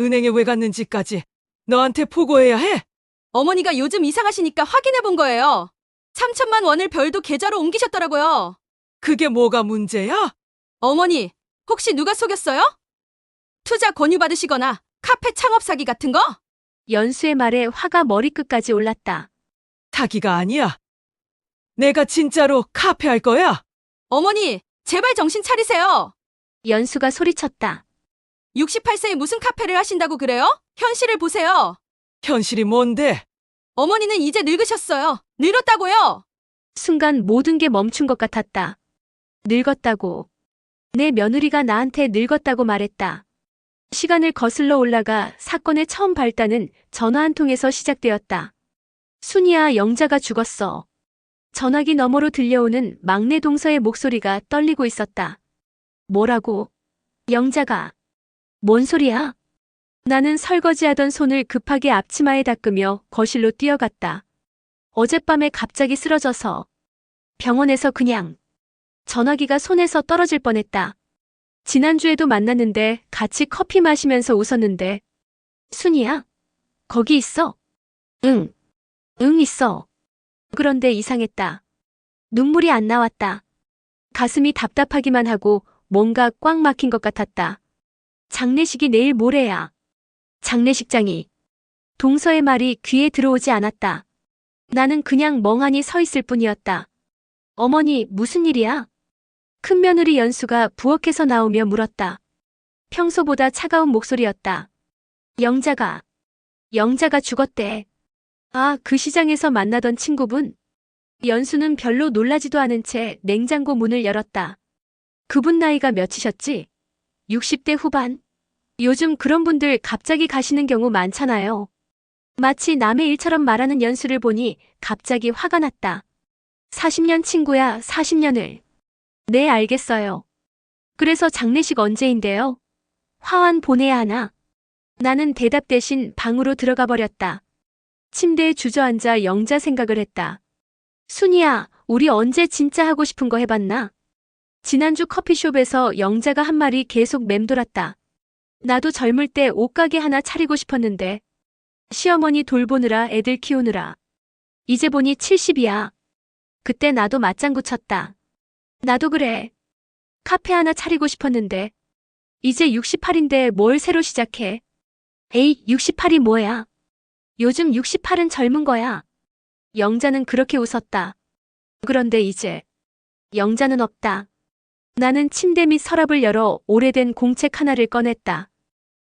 은행에 왜 갔는지까지 너한테 보고해야 해? 어머니가 요즘 이상하시니까 확인해 본 거예요. 3천만 원을 별도 계좌로 옮기셨더라고요. 그게 뭐가 문제야? 어머니, 혹시 누가 속였어요? 투자 권유 받으시거나 카페 창업 사기 같은 거? 연수의 말에 화가 머리끝까지 올랐다. 사기가 아니야. 내가 진짜로 카페 할 거야. 어머니, 제발 정신 차리세요. 연수가 소리쳤다. 68세에 무슨 카페를 하신다고 그래요? 현실을 보세요. 현실이 뭔데? 어머니는 이제 늙으셨어요. 늙었다고요. 순간 모든 게 멈춘 것 같았다. 늙었다고. 내 며느리가 나한테 늙었다고 말했다. 시간을 거슬러 올라가 사건의 처음 발단은 전화 한 통에서 시작되었다. 순이야, 영자가 죽었어. 전화기 너머로 들려오는 막내 동서의 목소리가 떨리고 있었다. 뭐라고? 영자가. 뭔 소리야? 나는 설거지하던 손을 급하게 앞치마에 닦으며 거실로 뛰어갔다. 어젯밤에 갑자기 쓰러져서 병원에서 그냥 전화기가 손에서 떨어질 뻔했다. 지난주에도 만났는데 같이 커피 마시면서 웃었는데. 순이야? 거기 있어? 응. 응, 있어. 그런데 이상했다. 눈물이 안 나왔다. 가슴이 답답하기만 하고 뭔가 꽉 막힌 것 같았다. 장례식이 내일 모레야. 장례식장이. 동서의 말이 귀에 들어오지 않았다. 나는 그냥 멍하니 서 있을 뿐이었다. 어머니, 무슨 일이야? 큰며느리 연수가 부엌에서 나오며 물었다. 평소보다 차가운 목소리였다. 영자가 죽었대. 아, 그 시장에서 만나던 친구분? 연수는 별로 놀라지도 않은 채 냉장고 문을 열었다. 그분 나이가 몇이셨지? 60대 후반. 요즘 그런 분들 갑자기 가시는 경우 많잖아요. 마치 남의 일처럼 말하는 연수를 보니 갑자기 화가 났다. 40년 친구야, 40년을. 네, 알겠어요. 그래서 장례식 언제인데요? 화환 보내야 하나? 나는 대답 대신 방으로 들어가 버렸다. 침대에 주저앉아 영자 생각을 했다. 순이야, 우리 언제 진짜 하고 싶은 거 해봤나? 지난주 커피숍에서 영자가 한 말이 계속 맴돌았다. 나도 젊을 때 옷가게 하나 차리고 싶었는데 시어머니 돌보느라 애들 키우느라 이제 보니 70이야. 그때 나도 맞장구 쳤다. 나도 그래. 카페 하나 차리고 싶었는데 이제 68인데 뭘 새로 시작해. 에이, 68이 뭐야. 요즘 68은 젊은 거야. 영자는 그렇게 웃었다. 그런데 이제 영자는 없다. 나는 침대 밑 서랍을 열어 오래된 공책 하나를 꺼냈다.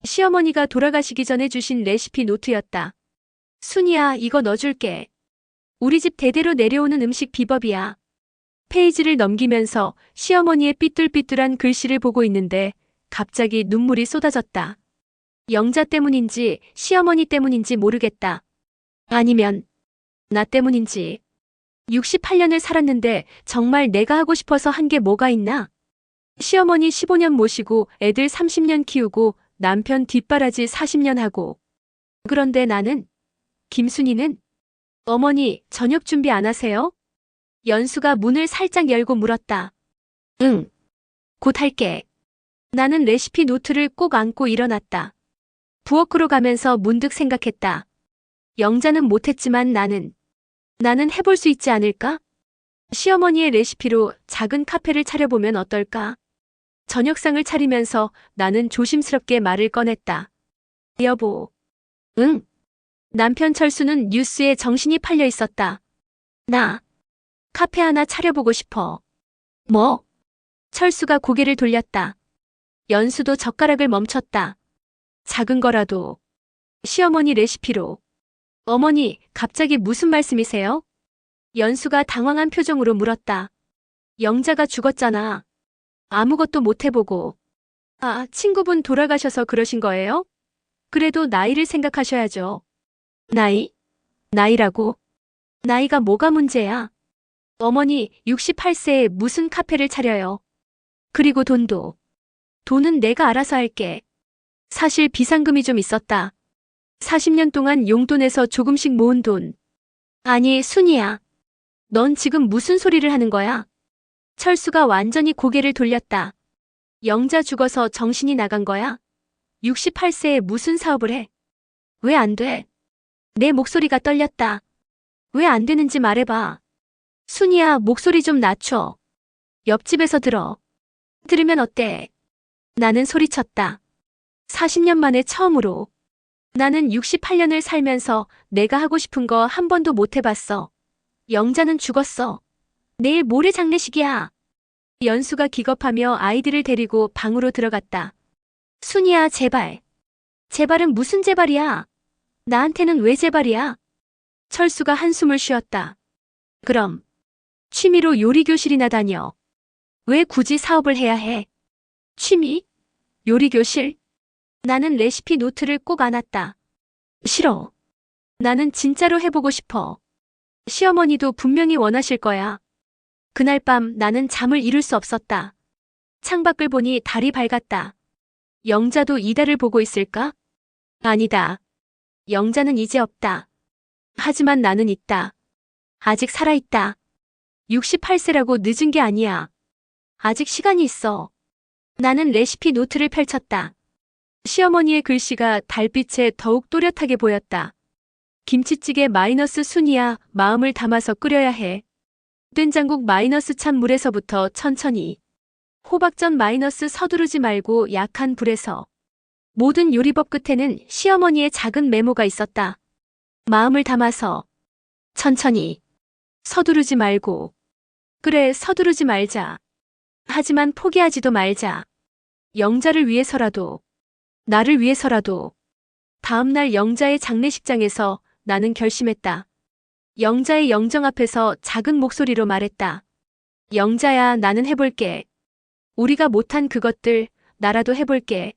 시어머니가 돌아가시기 전에 주신 레시피 노트였다. 순이야, 이거 넣어줄게. 우리 집 대대로 내려오는 음식 비법이야. 페이지를 넘기면서 시어머니의 삐뚤삐뚤한 글씨를 보고 있는데 갑자기 눈물이 쏟아졌다. 영자 때문인지 시어머니 때문인지 모르겠다. 아니면 나 때문인지. 68년을 살았는데 정말 내가 하고 싶어서 한 게 뭐가 있나? 시어머니 15년 모시고 애들 30년 키우고 남편 뒷바라지 40년 하고. 그런데 나는? 김순이는? 어머니, 저녁 준비 안 하세요? 연수가 문을 살짝 열고 물었다. 응. 곧 할게. 나는 레시피 노트를 꼭 안고 일어났다. 부엌으로 가면서 문득 생각했다. 영자는 못했지만 나는 해볼 수 있지 않을까? 시어머니의 레시피로 작은 카페를 차려보면 어떨까? 저녁상을 차리면서 나는 조심스럽게 말을 꺼냈다. 여보. 응. 남편 철수는 뉴스에 정신이 팔려 있었다. 나 카페 하나 차려보고 싶어. 뭐? 철수가 고개를 돌렸다. 연수도 젓가락을 멈췄다. 작은 거라도. 시어머니 레시피로. 어머니, 갑자기 무슨 말씀이세요? 연수가 당황한 표정으로 물었다. 영자가 죽었잖아. 아무것도 못 해보고. 아, 친구분 돌아가셔서 그러신 거예요? 그래도 나이를 생각하셔야죠. 나이? 나이라고? 나이가 뭐가 문제야? 어머니, 68세에 무슨 카페를 차려요? 그리고 돈은 내가 알아서 할게. 사실 비상금이 좀 있었다. 40년 동안 용돈에서 조금씩 모은 돈. 아니, 순이야. 넌 지금 무슨 소리를 하는 거야? 철수가 완전히 고개를 돌렸다. 영자 죽어서 정신이 나간 거야? 68세에 무슨 사업을 해? 왜 안 돼? 내 목소리가 떨렸다. 왜 안 되는지 말해봐. 순이야, 목소리 좀 낮춰. 옆집에서 들어. 들으면 어때? 나는 소리쳤다. 40년 만에 처음으로. 나는 68년을 살면서 내가 하고 싶은 거 한 번도 못 해봤어. 영자는 죽었어. 내일 모레 장례식이야. 연수가 기겁하며 아이들을 데리고 방으로 들어갔다. 순이야, 제발. 제발은 무슨 제발이야? 나한테는 왜 제발이야? 철수가 한숨을 쉬었다. 그럼 취미로 요리교실이나 다녀. 왜 굳이 사업을 해야 해? 취미? 요리교실? 나는 레시피 노트를 꼭 안았다. 싫어. 나는 진짜로 해보고 싶어. 시어머니도 분명히 원하실 거야. 그날 밤 나는 잠을 이룰 수 없었다. 창밖을 보니 달이 밝았다. 영자도 이 달을 보고 있을까? 아니다. 영자는 이제 없다. 하지만 나는 있다. 아직 살아있다. 68세라고 늦은 게 아니야. 아직 시간이 있어. 나는 레시피 노트를 펼쳤다. 시어머니의 글씨가 달빛에 더욱 또렷하게 보였다. 김치찌개 마이너스 순이야, 마음을 담아서 끓여야 해. 된장국 마이너스 찬 물에서부터 천천히. 호박전 마이너스 서두르지 말고 약한 불에서. 모든 요리법 끝에는 시어머니의 작은 메모가 있었다. 마음을 담아서. 천천히. 서두르지 말고. 그래, 서두르지 말자. 하지만 포기하지도 말자. 영자를 위해서라도. 나를 위해서라도. 다음날 영자의 장례식장에서 나는 결심했다. 영자의 영정 앞에서 작은 목소리로 말했다. 영자야, 나는 해볼게. 우리가 못한 그것들 나라도 해볼게.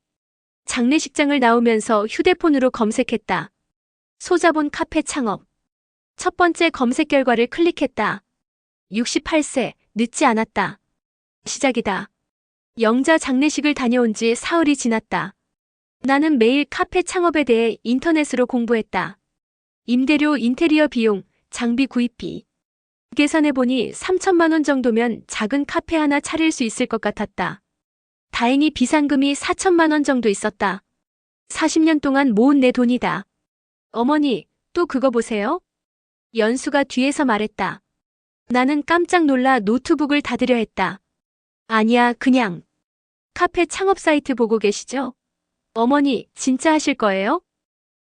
장례식장을 나오면서 휴대폰으로 검색했다. 소자본 카페 창업. 첫 번째 검색 결과를 클릭했다. 68세, 늦지 않았다. 시작이다. 영자 장례식을 다녀온 지 사흘이 지났다. 나는 매일 카페 창업에 대해 인터넷으로 공부했다. 임대료, 인테리어 비용, 장비 구입비. 계산해보니 3천만 원 정도면 작은 카페 하나 차릴 수 있을 것 같았다. 다행히 비상금이 4천만 원 정도 있었다. 40년 동안 모은 내 돈이다. 어머니, 또 그거 보세요? 연수가 뒤에서 말했다. 나는 깜짝 놀라 노트북을 닫으려 했다. 아니야, 그냥. 카페 창업 사이트 보고 계시죠? 어머니, 진짜 하실 거예요?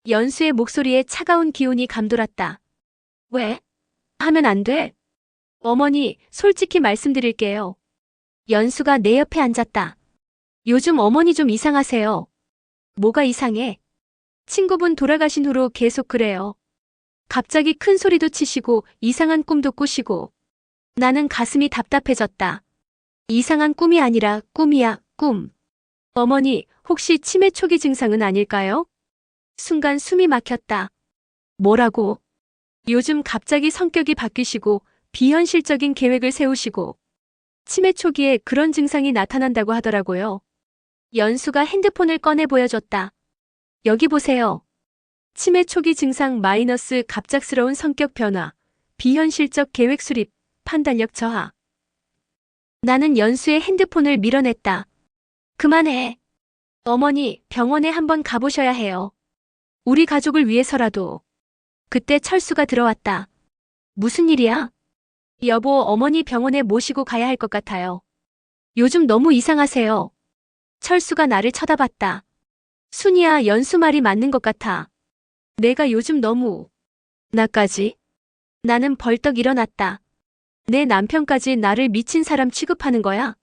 연수의 목소리에 차가운 기운이 감돌았다. 왜? 하면 안 돼? 어머니, 솔직히 말씀드릴게요. 연수가 내 옆에 앉았다. 요즘 어머니 좀 이상하세요. 뭐가 이상해? 친구분 돌아가신 후로 계속 그래요. 갑자기 큰 소리도 치시고 이상한 꿈도 꾸시고. 나는 가슴이 답답해졌다. 이상한 꿈이 아니라 꿈이야, 꿈. 어머니, 혹시 치매 초기 증상은 아닐까요? 순간 숨이 막혔다. 뭐라고? 요즘 갑자기 성격이 바뀌시고 비현실적인 계획을 세우시고 치매 초기에 그런 증상이 나타난다고 하더라고요. 연수가 핸드폰을 꺼내 보여줬다. 여기 보세요. 치매 초기 증상 마이너스 갑작스러운 성격 변화, 비현실적 계획 수립, 판단력 저하. 나는 연수의 핸드폰을 밀어냈다. 그만해. 어머니, 병원에 한번 가보셔야 해요. 우리 가족을 위해서라도. 그때 철수가 들어왔다. 무슨 일이야? 여보, 어머니 병원에 모시고 가야 할 것 같아요. 요즘 너무 이상하세요. 철수가 나를 쳐다봤다. 순이야, 연수 말이 맞는 것 같아. 내가 요즘 너무... 나까지? 나는 벌떡 일어났다. 내 남편까지 나를 미친 사람 취급하는 거야?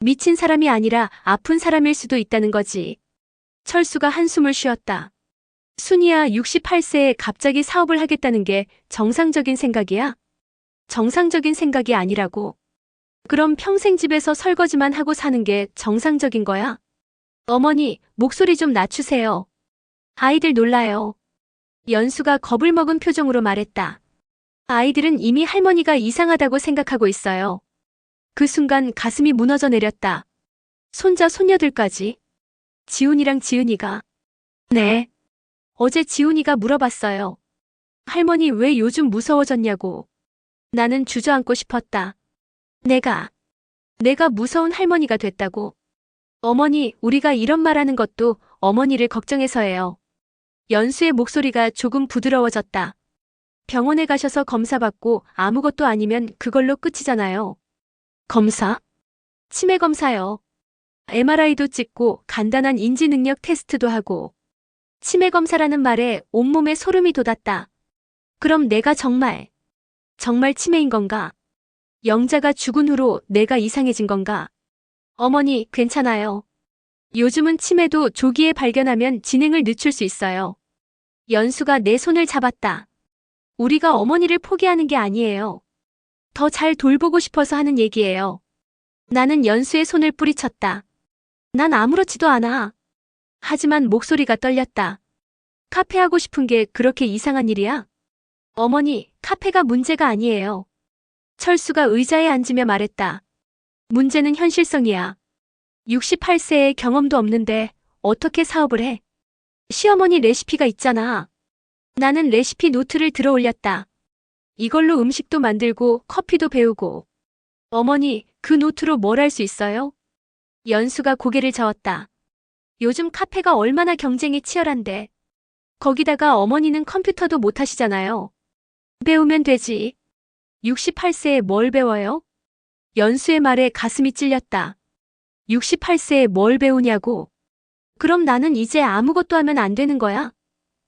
미친 사람이 아니라 아픈 사람일 수도 있다는 거지. 철수가 한숨을 쉬었다. 순이야, 68세에 갑자기 사업을 하겠다는 게 정상적인 생각이야? 정상적인 생각이 아니라고. 그럼 평생 집에서 설거지만 하고 사는 게 정상적인 거야? 어머니, 목소리 좀 낮추세요. 아이들 놀라요. 연수가 겁을 먹은 표정으로 말했다. 아이들은 이미 할머니가 이상하다고 생각하고 있어요. 그 순간 가슴이 무너져 내렸다. 손자, 손녀들까지. 지훈이랑 지은이가. 네. 어제 지훈이가 물어봤어요. 할머니 왜 요즘 무서워졌냐고. 나는 주저앉고 싶었다. 내가 무서운 할머니가 됐다고. 어머니, 우리가 이런 말하는 것도 어머니를 걱정해서예요. 연수의 목소리가 조금 부드러워졌다. 병원에 가셔서 검사받고 아무것도 아니면 그걸로 끝이잖아요. 검사? 치매 검사요. MRI도 찍고 간단한 인지 능력 테스트도 하고. 치매 검사라는 말에 온몸에 소름이 돋았다. 그럼 내가 정말 치매인 건가? 영자가 죽은 후로 내가 이상해진 건가? 어머니, 괜찮아요. 요즘은 치매도 조기에 발견하면 진행을 늦출 수 있어요. 연수가 내 손을 잡았다. 우리가 어머니를 포기하는 게 아니에요. 더 잘 돌보고 싶어서 하는 얘기예요. 나는 연수의 손을 뿌리쳤다. 난 아무렇지도 않아. 하지만 목소리가 떨렸다. 카페 하고 싶은 게 그렇게 이상한 일이야? 어머니, 카페가 문제가 아니에요. 철수가 의자에 앉으며 말했다. 문제는 현실성이야. 68세에 경험도 없는데 어떻게 사업을 해? 시어머니 레시피가 있잖아. 나는 레시피 노트를 들어 올렸다. 이걸로 음식도 만들고 커피도 배우고. 어머니, 그 노트로 뭘 할 수 있어요? 연수가 고개를 저었다. 요즘 카페가 얼마나 경쟁이 치열한데. 거기다가 어머니는 컴퓨터도 못 하시잖아요. 배우면 되지. 68세에 뭘 배워요? 연수의 말에 가슴이 찔렸다. 68세에 뭘 배우냐고. 그럼 나는 이제 아무것도 하면 안 되는 거야?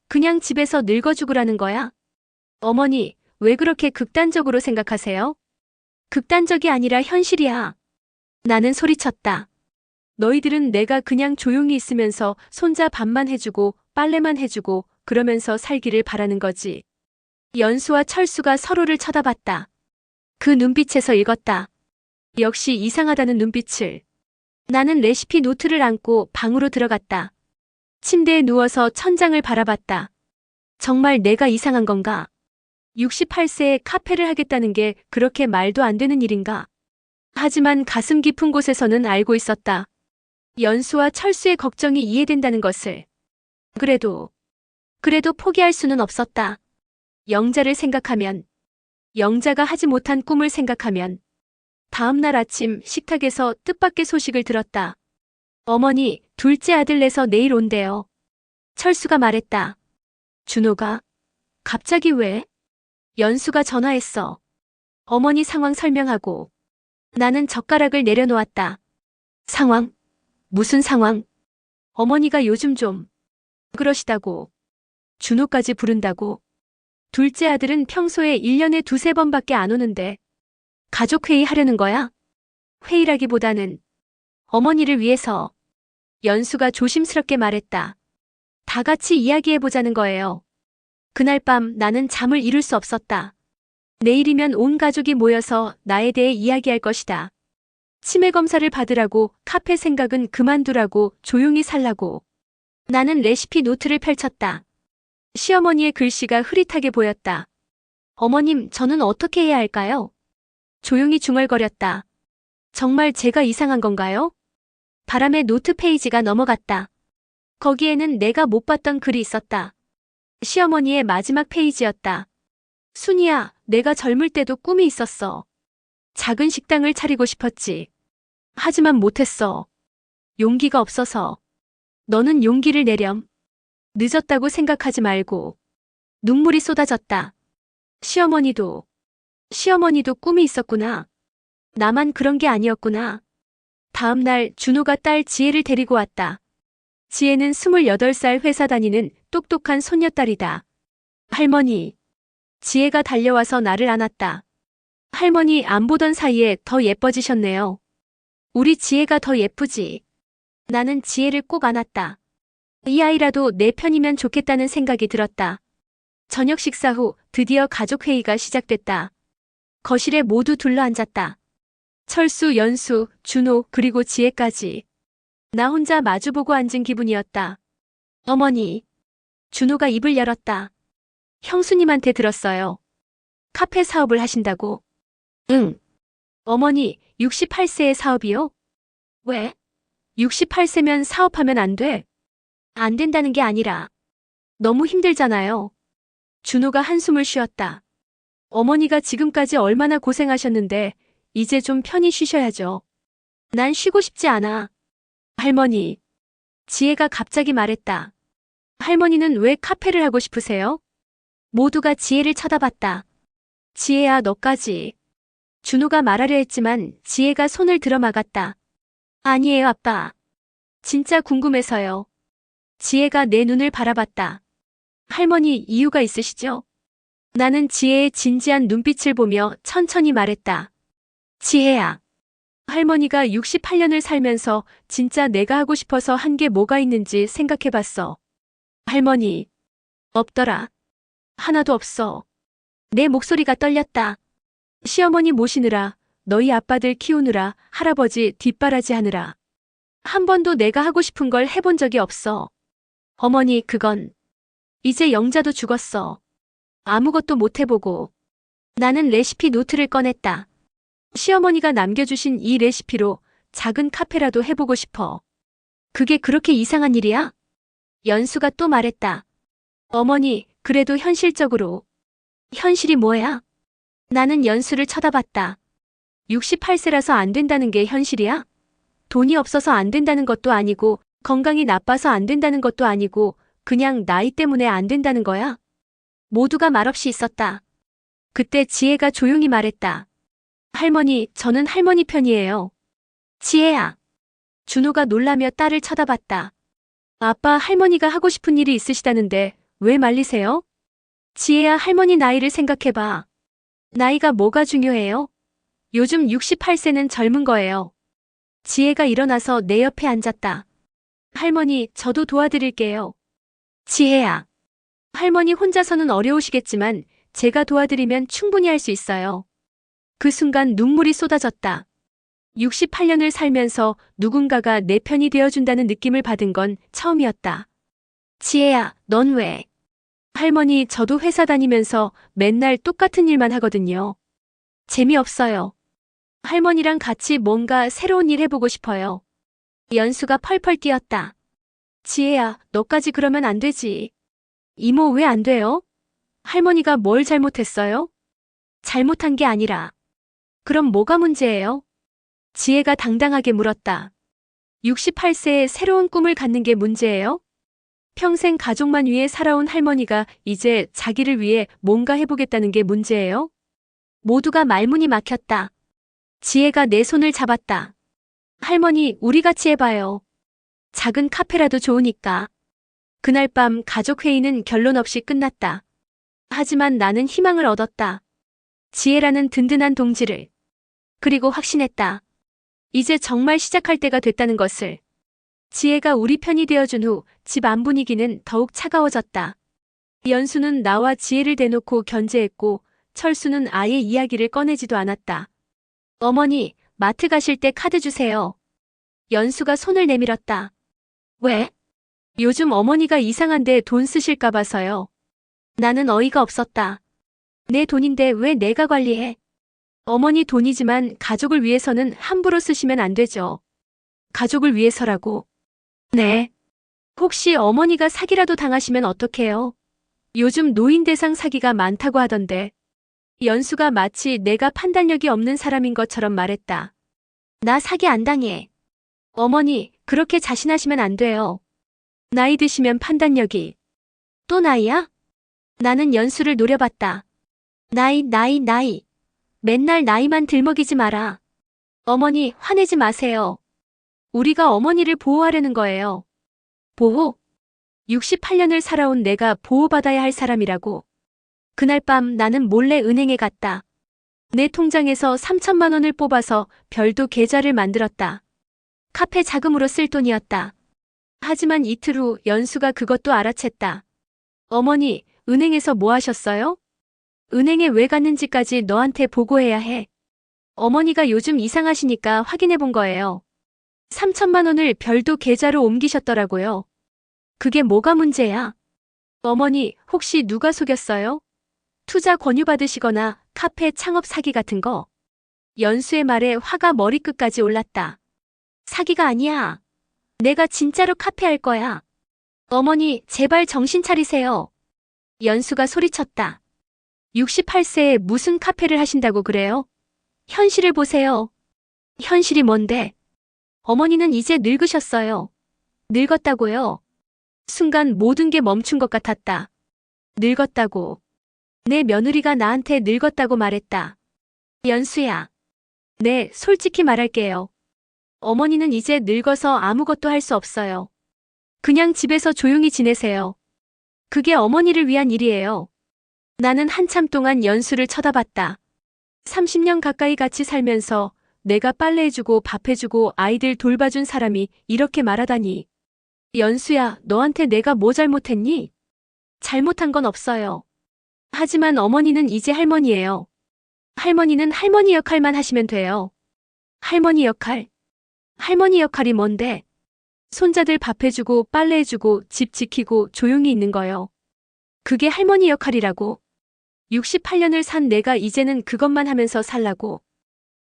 그냥 집에서 늙어 죽으라는 거야? 어머니, 왜 그렇게 극단적으로 생각하세요? 극단적이 아니라 현실이야. 나는 소리쳤다. 너희들은 내가 그냥 조용히 있으면서 손자 밥만 해주고 빨래만 해주고 그러면서 살기를 바라는 거지. 연수와 철수가 서로를 쳐다봤다. 그 눈빛에서 읽었다. 역시 이상하다는 눈빛을. 나는 레시피 노트를 안고 방으로 들어갔다. 침대에 누워서 천장을 바라봤다. 정말 내가 이상한 건가? 68세에 카페를 하겠다는 게 그렇게 말도 안 되는 일인가? 하지만 가슴 깊은 곳에서는 알고 있었다. 연수와 철수의 걱정이 이해된다는 것을. 그래도 포기할 수는 없었다. 영자를 생각하면, 영자가 하지 못한 꿈을 생각하면. 다음 날 아침 식탁에서 뜻밖의 소식을 들었다. 어머니, 둘째 아들 내서 내일 온대요. 철수가 말했다. 준호가? 갑자기 왜? 연수가 전화했어. 어머니 상황 설명하고. 나는 젓가락을 내려놓았다. 상황? 무슨 상황? 어머니가 요즘 좀 그러시다고. 준호까지 부른다고. 둘째 아들은 평소에 1년에 두세 번밖에 안 오는데 가족회의 하려는 거야? 회의라기보다는 어머니를 위해서. 연수가 조심스럽게 말했다. 다 같이 이야기해보자는 거예요. 그날 밤 나는 잠을 이룰 수 없었다. 내일이면 온 가족이 모여서 나에 대해 이야기할 것이다. 치매 검사를 받으라고, 카페 생각은 그만두라고, 조용히 살라고. 나는 레시피 노트를 펼쳤다. 시어머니의 글씨가 흐릿하게 보였다. 어머님, 저는 어떻게 해야 할까요? 조용히 중얼거렸다. 정말 제가 이상한 건가요? 바람에 노트 페이지가 넘어갔다. 거기에는 내가 못 봤던 글이 있었다. 시어머니의 마지막 페이지였다. 순이야, 내가 젊을 때도 꿈이 있었어. 작은 식당을 차리고 싶었지. 하지만 못했어. 용기가 없어서. 너는 용기를 내렴. 늦었다고 생각하지 말고. 눈물이 쏟아졌다. 시어머니도 꿈이 있었구나. 나만 그런 게 아니었구나. 다음 날 준호가 딸 지혜를 데리고 왔다. 지혜는 28살 회사 다니는 똑똑한 손녀딸이다. 할머니. 지혜가 달려와서 나를 안았다. 할머니 안 보던 사이에 더 예뻐지셨네요. 우리 지혜가 더 예쁘지. 나는 지혜를 꼭 안았다. 이 아이라도 내 편이면 좋겠다는 생각이 들었다. 저녁 식사 후 드디어 가족회의가 시작됐다. 거실에 모두 둘러앉았다. 철수, 연수, 준호, 그리고 지혜까지. 나 혼자 마주보고 앉은 기분이었다. 어머니. 준호가 입을 열었다. 형수님한테 들었어요. 카페 사업을 하신다고. 응. 어머니, 68세의 사업이요? 왜? 68세면 사업하면 안 돼. 안 된다는 게 아니라 너무 힘들잖아요. 준호가 한숨을 쉬었다. 어머니가 지금까지 얼마나 고생하셨는데 이제 좀 편히 쉬셔야죠. 난 쉬고 싶지 않아. 할머니. 지혜가 갑자기 말했다. 할머니는 왜 카페를 하고 싶으세요? 모두가 지혜를 쳐다봤다. 지혜야, 너까지. 준호가 말하려 했지만 지혜가 손을 들어 막았다. 아니에요, 아빠. 진짜 궁금해서요. 지혜가 내 눈을 바라봤다. 할머니, 이유가 있으시죠? 나는 지혜의 진지한 눈빛을 보며 천천히 말했다. 지혜야. 할머니가 68년을 살면서 진짜 내가 하고 싶어서 한 게 뭐가 있는지 생각해봤어. 할머니. 없더라. 하나도 없어. 내 목소리가 떨렸다. 시어머니 모시느라, 너희 아빠들 키우느라, 할아버지 뒷바라지 하느라. 한 번도 내가 하고 싶은 걸 해본 적이 없어. 어머니, 그건 이제 영자도 죽었어. 아무것도 못 해보고. 나는 레시피 노트를 꺼냈다. 시어머니가 남겨주신 이 레시피로 작은 카페라도 해보고 싶어. 그게 그렇게 이상한 일이야? 연수가 또 말했다. 어머니, 그래도 현실적으로. 현실이 뭐야? 나는 연수를 쳐다봤다. 68세라서 안 된다는 게 현실이야? 돈이 없어서 안 된다는 것도 아니고, 건강이 나빠서 안 된다는 것도 아니고, 그냥 나이 때문에 안 된다는 거야? 모두가 말없이 있었다. 그때 지혜가 조용히 말했다. 할머니, 저는 할머니 편이에요. 지혜야. 준호가 놀라며 딸을 쳐다봤다. 아빠, 할머니가 하고 싶은 일이 있으시다는데 왜 말리세요? 지혜야, 할머니 나이를 생각해봐. 나이가 뭐가 중요해요? 요즘 68세는 젊은 거예요. 지혜가 일어나서 내 옆에 앉았다. 할머니, 저도 도와드릴게요. 지혜야. 할머니 혼자서는 어려우시겠지만 제가 도와드리면 충분히 할 수 있어요. 그 순간 눈물이 쏟아졌다. 68년을 살면서 누군가가 내 편이 되어준다는 느낌을 받은 건 처음이었다. 지혜야, 넌 왜? 할머니, 저도 회사 다니면서 맨날 똑같은 일만 하거든요. 재미없어요. 할머니랑 같이 뭔가 새로운 일 해보고 싶어요. 연수가 펄펄 뛰었다. 지혜야, 너까지 그러면 안 되지. 이모, 왜 안 돼요? 할머니가 뭘 잘못했어요? 잘못한 게 아니라. 그럼 뭐가 문제예요? 지혜가 당당하게 물었다. 68세에 새로운 꿈을 갖는 게 문제예요? 평생 가족만 위해 살아온 할머니가 이제 자기를 위해 뭔가 해보겠다는 게 문제예요? 모두가 말문이 막혔다. 지혜가 내 손을 잡았다. 할머니, 우리 같이 해봐요. 작은 카페라도 좋으니까. 그날 밤 가족 회의는 결론 없이 끝났다. 하지만 나는 희망을 얻었다. 지혜라는 든든한 동지를. 그리고 확신했다. 이제 정말 시작할 때가 됐다는 것을. 지혜가 우리 편이 되어준 후 집 안 분위기는 더욱 차가워졌다. 연수는 나와 지혜를 대놓고 견제했고 철수는 아예 이야기를 꺼내지도 않았다. 어머니, 마트 가실 때 카드 주세요. 연수가 손을 내밀었다. 왜? 요즘 어머니가 이상한데 돈 쓰실까 봐서요. 나는 어이가 없었다. 내 돈인데 왜 내가 관리해? 어머니 돈이지만 가족을 위해서는 함부로 쓰시면 안 되죠. 가족을 위해서라고. 네. 혹시 어머니가 사기라도 당하시면 어떡해요? 요즘 노인 대상 사기가 많다고 하던데. 연수가 마치 내가 판단력이 없는 사람인 것처럼 말했다. 나 사기 안 당해. 어머니, 그렇게 자신하시면 안 돼요. 나이 드시면 판단력이. 또 나이야? 나는 연수를 노려봤다. 나이. 맨날 나이만 들먹이지 마라. 어머니, 화내지 마세요. 우리가 어머니를 보호하려는 거예요. 보호? 68년을 살아온 내가 보호받아야 할 사람이라고. 그날 밤 나는 몰래 은행에 갔다. 내 통장에서 3천만 원을 뽑아서 별도 계좌를 만들었다. 카페 자금으로 쓸 돈이었다. 하지만 이틀 후 연수가 그것도 알아챘다. 어머니, 은행에서 뭐 하셨어요? 은행에 왜 갔는지까지 너한테 보고해야 해. 어머니가 요즘 이상하시니까 확인해 본 거예요. 3천만 원을 별도 계좌로 옮기셨더라고요. 그게 뭐가 문제야? 어머니, 혹시 누가 속였어요? 투자 권유 받으시거나 카페 창업 사기 같은 거? 연수의 말에 화가 머리끝까지 올랐다. 사기가 아니야. 내가 진짜로 카페 할 거야. 어머니, 제발 정신 차리세요. 연수가 소리쳤다. 68세에 무슨 카페를 하신다고 그래요? 현실을 보세요. 현실이 뭔데? 어머니는 이제 늙으셨어요. 늙었다고요? 순간 모든 게 멈춘 것 같았다. 늙었다고. 내 며느리가 나한테 늙었다고 말했다. 연수야. 네, 솔직히 말할게요. 어머니는 이제 늙어서 아무것도 할 수 없어요. 그냥 집에서 조용히 지내세요. 그게 어머니를 위한 일이에요. 나는 한참 동안 연수를 쳐다봤다. 30년 가까이 같이 살면서 내가 빨래해주고 밥해주고 아이들 돌봐준 사람이 이렇게 말하다니. 연수야, 너한테 내가 뭐 잘못했니? 잘못한 건 없어요. 하지만 어머니는 이제 할머니예요. 할머니는 할머니 역할만 하시면 돼요. 할머니 역할? 할머니 역할이 뭔데? 손자들 밥해주고 빨래해주고 집 지키고 조용히 있는 거요. 그게 할머니 역할이라고. 68년을 산 내가 이제는 그것만 하면서 살라고.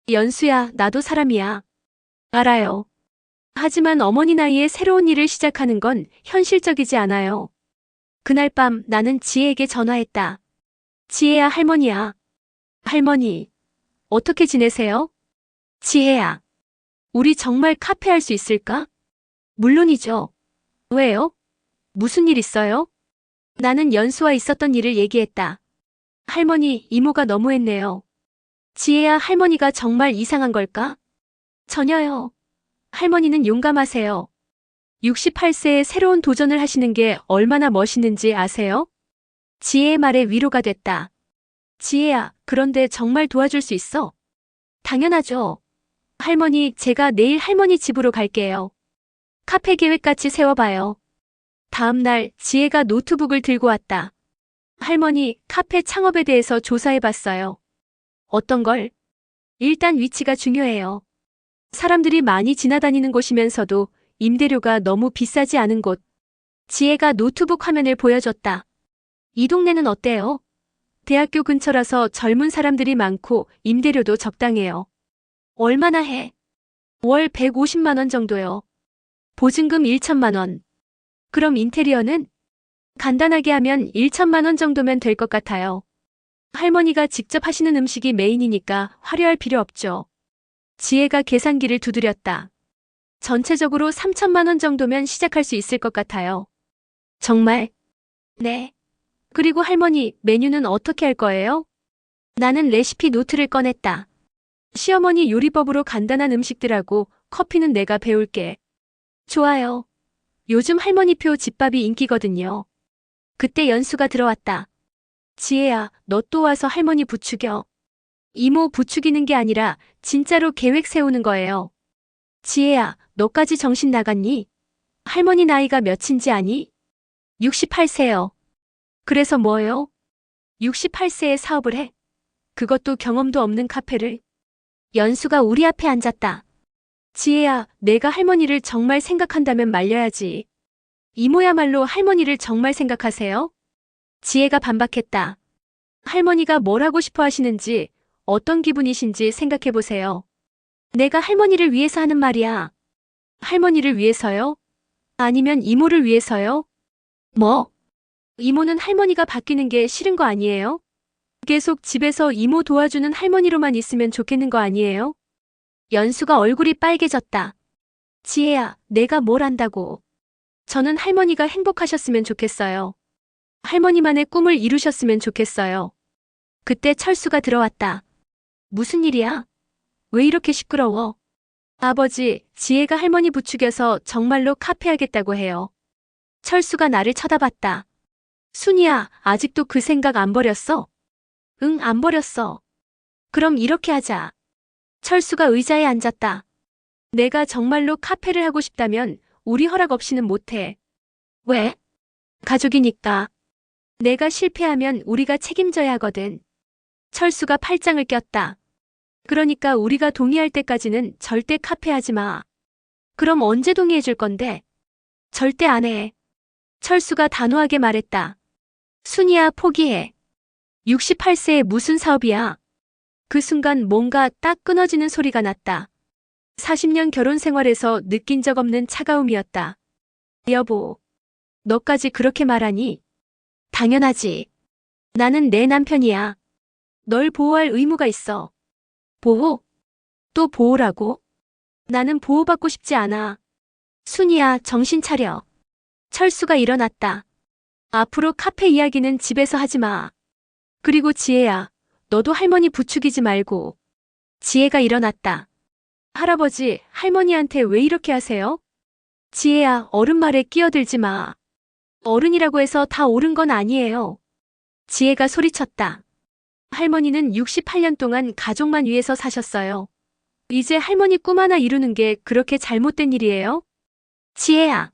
연수야, 나도 사람이야. 알아요. 하지만 어머니 나이에 새로운 일을 시작하는 건 현실적이지 않아요. 그날 밤 나는 지혜에게 전화했다. 지혜야, 할머니야. 할머니, 어떻게 지내세요? 지혜야, 우리 정말 카페 할 수 있을까? 물론이죠. 왜요? 무슨 일 있어요? 나는 연수와 있었던 일을 얘기했다. 할머니, 이모가 너무했네요. 지혜야, 할머니가 정말 이상한 걸까? 전혀요. 할머니는 용감하세요. 68세에 새로운 도전을 하시는 게 얼마나 멋있는지 아세요? 지혜의 말에 위로가 됐다. 지혜야, 그런데 정말 도와줄 수 있어? 당연하죠. 할머니, 제가 내일 할머니 집으로 갈게요. 카페 계획 같이 세워봐요. 다음 날 지혜가 노트북을 들고 왔다. 할머니, 카페 창업에 대해서 조사해봤어요. 어떤 걸? 일단 위치가 중요해요. 사람들이 많이 지나다니는 곳이면서도 임대료가 너무 비싸지 않은 곳. 지혜가 노트북 화면을 보여줬다. 이 동네는 어때요? 대학교 근처라서 젊은 사람들이 많고 임대료도 적당해요. 얼마나 해? 월 150만 원 정도요. 보증금 1천만 원. 그럼 인테리어는? 간단하게 하면 1천만 원 정도면 될 것 같아요. 할머니가 직접 하시는 음식이 메인이니까 화려할 필요 없죠. 지혜가 계산기를 두드렸다. 전체적으로 3천만 원 정도면 시작할 수 있을 것 같아요. 정말? 네. 그리고 할머니, 메뉴는 어떻게 할 거예요? 나는 레시피 노트를 꺼냈다. 시어머니 요리법으로 간단한 음식들하고 커피는 내가 배울게. 좋아요. 요즘 할머니표 집밥이 인기거든요. 그때 연수가 들어왔다. 지혜야, 너 또 와서 할머니 부추겨. 이모 부추기는 게 아니라 진짜로 계획 세우는 거예요. 지혜야, 너까지 정신 나갔니? 할머니 나이가 몇인지 아니? 68세요. 그래서 뭐요? 68세에 사업을 해? 그것도 경험도 없는 카페를. 연수가 우리 앞에 앉았다. 지혜야, 내가 할머니를 정말 생각한다면 말려야지. 이모야말로 할머니를 정말 생각하세요? 지혜가 반박했다. 할머니가 뭘 하고 싶어 하시는지, 어떤 기분이신지 생각해보세요. 내가 할머니를 위해서 하는 말이야. 할머니를 위해서요? 아니면 이모를 위해서요? 뭐? 이모는 할머니가 바뀌는 게 싫은 거 아니에요? 계속 집에서 이모 도와주는 할머니로만 있으면 좋겠는 거 아니에요? 연수가 얼굴이 빨개졌다. 지혜야, 내가 뭘 안다고. 저는 할머니가 행복하셨으면 좋겠어요. 할머니만의 꿈을 이루셨으면 좋겠어요. 그때 철수가 들어왔다. 무슨 일이야? 왜 이렇게 시끄러워? 아버지, 지혜가 할머니 부추겨서 정말로 카페 하겠다고 해요. 철수가 나를 쳐다봤다. 순이야, 아직도 그 생각 안 버렸어? 응, 안 버렸어. 그럼 이렇게 하자. 철수가 의자에 앉았다. 내가 정말로 카페를 하고 싶다면 우리 허락 없이는 못해. 왜? 가족이니까. 내가 실패하면 우리가 책임져야 하거든. 철수가 팔짱을 꼈다. 그러니까 우리가 동의할 때까지는 절대 카페 하지 마. 그럼 언제 동의해 줄 건데? 절대 안 해. 철수가 단호하게 말했다. 순이야, 포기해. 68세에 무슨 사업이야? 그 순간 뭔가 딱 끊어지는 소리가 났다. 40년 결혼 생활에서 느낀 적 없는 차가움이었다. 여보, 너까지 그렇게 말하니? 당연하지. 나는 내 남편이야. 널 보호할 의무가 있어. 보호? 또 보호라고? 나는 보호받고 싶지 않아. 순이야, 정신 차려. 철수가 일어났다. 앞으로 카페 이야기는 집에서 하지 마. 그리고 지혜야, 너도 할머니 부추기지 말고. 지혜가 일어났다. 할아버지, 할머니한테 왜 이렇게 하세요? 지혜야, 어른 말에 끼어들지 마. 어른이라고 해서 다 옳은 건 아니에요. 지혜가 소리쳤다. 할머니는 68년 동안 가족만 위해서 사셨어요. 이제 할머니 꿈 하나 이루는 게 그렇게 잘못된 일이에요? 지혜야.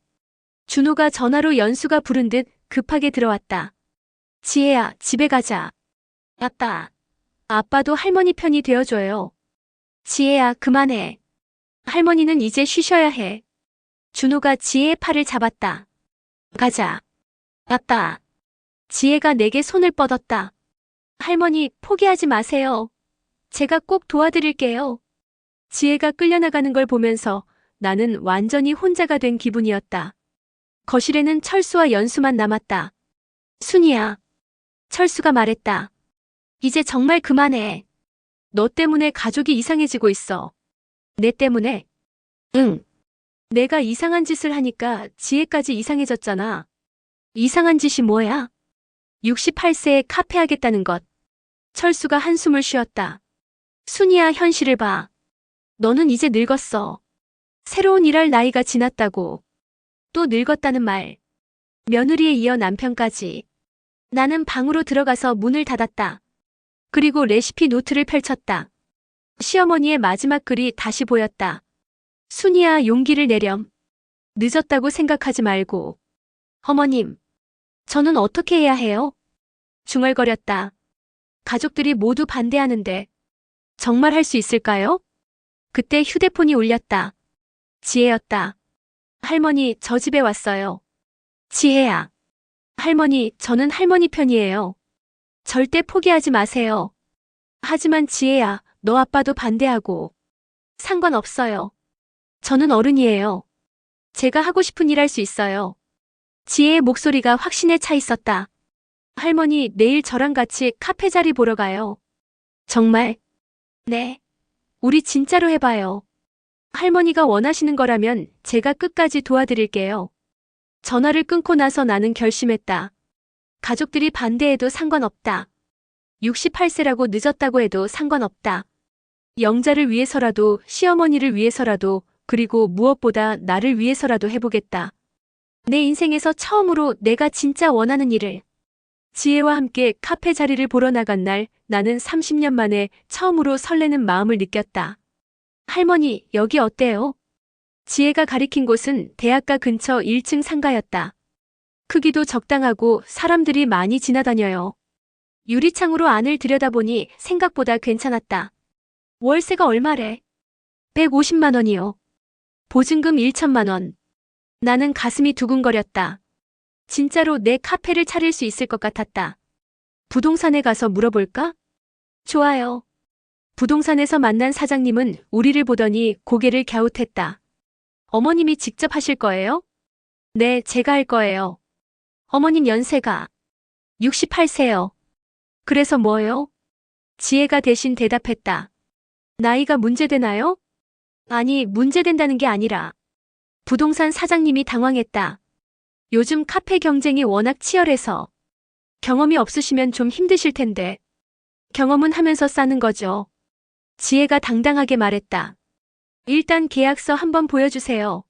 준호가 전화로 연수가 부른 듯 급하게 들어왔다. 지혜야, 집에 가자. 아빠. 아빠도 할머니 편이 되어줘요. 지혜야, 그만해. 할머니는 이제 쉬셔야 해. 준호가 지혜의 팔을 잡았다. 가자. 아빠. 지혜가 내게 손을 뻗었다. 할머니, 포기하지 마세요. 제가 꼭 도와드릴게요. 지혜가 끌려나가는 걸 보면서 나는 완전히 혼자가 된 기분이었다. 거실에는 철수와 연수만 남았다. 순이야. 철수가 말했다. 이제 정말 그만해. 너 때문에 가족이 이상해지고 있어. 내 때문에? 응. 내가 이상한 짓을 하니까 지혜까지 이상해졌잖아. 이상한 짓이 뭐야? 68세에 카페 하겠다는 것. 철수가 한숨을 쉬었다. 순이야, 현실을 봐. 너는 이제 늙었어. 새로운 일할 나이가 지났다고. 또 늙었다는 말. 며느리에 이어 남편까지. 나는 방으로 들어가서 문을 닫았다. 그리고 레시피 노트를 펼쳤다. 시어머니의 마지막 글이 다시 보였다. 순이야, 용기를 내렴. 늦었다고 생각하지 말고. 어머님, 저는 어떻게 해야 해요? 중얼거렸다. 가족들이 모두 반대하는데 정말 할 수 있을까요? 그때 휴대폰이 울렸다. 지혜였다. 할머니, 저 집에 왔어요. 지혜야. 할머니, 저는 할머니 편이에요. 절대 포기하지 마세요. 하지만 지혜야, 너 아빠도 반대하고. 상관없어요. 저는 어른이에요. 제가 하고 싶은 일 할 수 있어요. 지혜의 목소리가 확신에 차 있었다. 할머니, 내일 저랑 같이 카페 자리 보러 가요. 정말? 네. 우리 진짜로 해봐요. 할머니가 원하시는 거라면 제가 끝까지 도와드릴게요. 전화를 끊고 나서 나는 결심했다. 가족들이 반대해도 상관없다. 68세라고 늦었다고 해도 상관없다. 영자를 위해서라도, 시어머니를 위해서라도, 그리고 무엇보다 나를 위해서라도 해보겠다. 내 인생에서 처음으로 내가 진짜 원하는 일을. 지혜와 함께 카페 자리를 보러 나간 날, 나는 30년 만에 처음으로 설레는 마음을 느꼈다. 할머니, 여기 어때요? 지혜가 가리킨 곳은 대학가 근처 1층 상가였다. 크기도 적당하고 사람들이 많이 지나다녀요. 유리창으로 안을 들여다보니 생각보다 괜찮았다. 월세가 얼마래? 150만 원이요. 보증금 1천만 원. 나는 가슴이 두근거렸다. 진짜로 내 카페를 차릴 수 있을 것 같았다. 부동산에 가서 물어볼까? 좋아요. 부동산에서 만난 사장님은 우리를 보더니 고개를 갸웃했다. 어머님이 직접 하실 거예요? 네, 제가 할 거예요. 어머님 연세가 68세요. 그래서 뭐요? 지혜가 대신 대답했다. 나이가 문제되나요? 아니, 문제된다는 게 아니라. 부동산 사장님이 당황했다. 요즘 카페 경쟁이 워낙 치열해서 경험이 없으시면 좀 힘드실 텐데. 경험은 하면서 쌓는 거죠. 지혜가 당당하게 말했다. 일단 계약서 한번 보여주세요.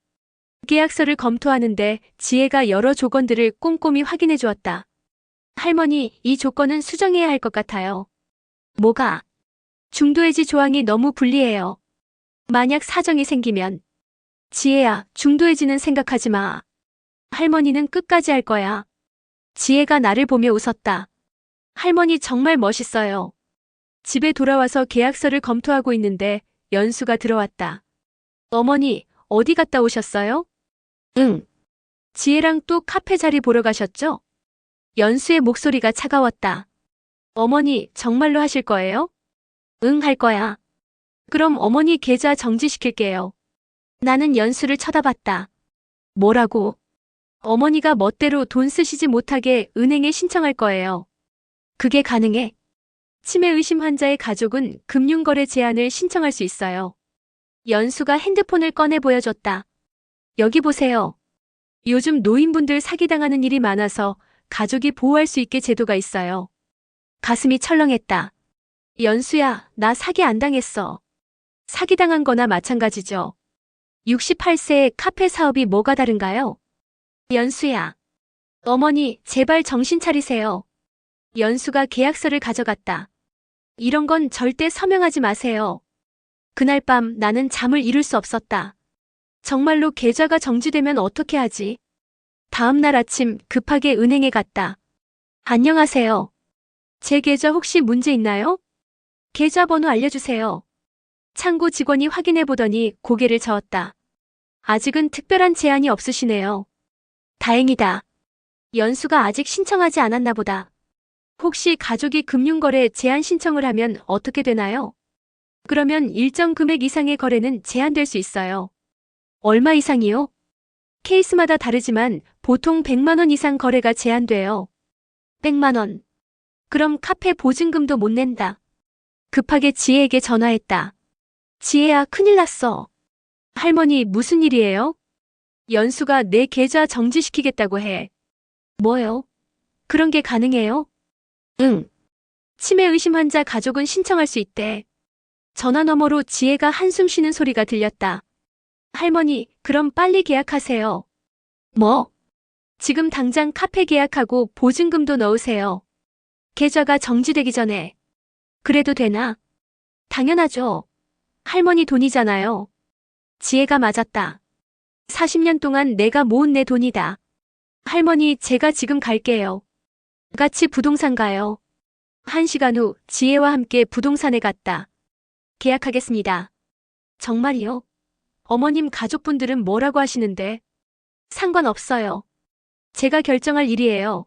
계약서를 검토하는데 지혜가 여러 조건들을 꼼꼼히 확인해 주었다. 할머니, 이 조건은 수정해야 할 것 같아요. 뭐가? 중도해지 조항이 너무 불리해요. 만약 사정이 생기면. 지혜야, 중도해지는 생각하지 마. 할머니는 끝까지 할 거야. 지혜가 나를 보며 웃었다. 할머니 정말 멋있어요. 집에 돌아와서 계약서를 검토하고 있는데 연수가 들어왔다. 어머니, 어디 갔다 오셨어요? 응. 지혜랑 또 카페 자리 보러 가셨죠? 연수의 목소리가 차가웠다. 어머니, 정말로 하실 거예요? 응, 할 거야. 그럼 어머니 계좌 정지시킬게요. 나는 연수를 쳐다봤다. 뭐라고? 어머니가 멋대로 돈 쓰시지 못하게 은행에 신청할 거예요. 그게 가능해? 치매 의심 환자의 가족은 금융거래 제한을 신청할 수 있어요. 연수가 핸드폰을 꺼내 보여줬다. 여기 보세요. 요즘 노인분들 사기당하는 일이 많아서 가족이 보호할 수 있게 제도가 있어요. 가슴이 철렁했다. 연수야, 나 사기 안 당했어. 사기당한 거나 마찬가지죠. 68세의 카페 사업이 뭐가 다른가요? 연수야. 어머니, 제발 정신 차리세요. 연수가 계약서를 가져갔다. 이런 건 절대 서명하지 마세요. 그날 밤 나는 잠을 이룰 수 없었다. 정말로 계좌가 정지되면 어떻게 하지? 다음 날 아침 급하게 은행에 갔다. 안녕하세요. 제 계좌 혹시 문제 있나요? 계좌번호 알려주세요. 창구 직원이 확인해 보더니 고개를 저었다. 아직은 특별한 제한이 없으시네요. 다행이다. 연수가 아직 신청하지 않았나 보다. 혹시 가족이 금융거래 제한 신청을 하면 어떻게 되나요? 그러면 일정 금액 이상의 거래는 제한될 수 있어요. 얼마 이상이요? 케이스마다 다르지만 보통 100만 원 이상 거래가 제한돼요. 100만 원. 그럼 카페 보증금도 못 낸다. 급하게 지혜에게 전화했다. 지혜야, 큰일 났어. 할머니, 무슨 일이에요? 연수가 내 계좌 정지시키겠다고 해. 뭐요? 그런 게 가능해요? 응. 치매 의심 환자 가족은 신청할 수 있대. 전화 너머로 지혜가 한숨 쉬는 소리가 들렸다. 할머니, 그럼 빨리 계약하세요. 뭐? 지금 당장 카페 계약하고 보증금도 넣으세요. 계좌가 정지되기 전에. 그래도 되나? 당연하죠. 할머니 돈이잖아요. 지혜가 맞았다. 40년 동안 내가 모은 내 돈이다. 할머니, 제가 지금 갈게요. 같이 부동산 가요. 1시간 후 지혜와 함께 부동산에 갔다. 계약하겠습니다. 정말이요? 어머님 가족분들은 뭐라고 하시는데? 상관없어요. 제가 결정할 일이에요.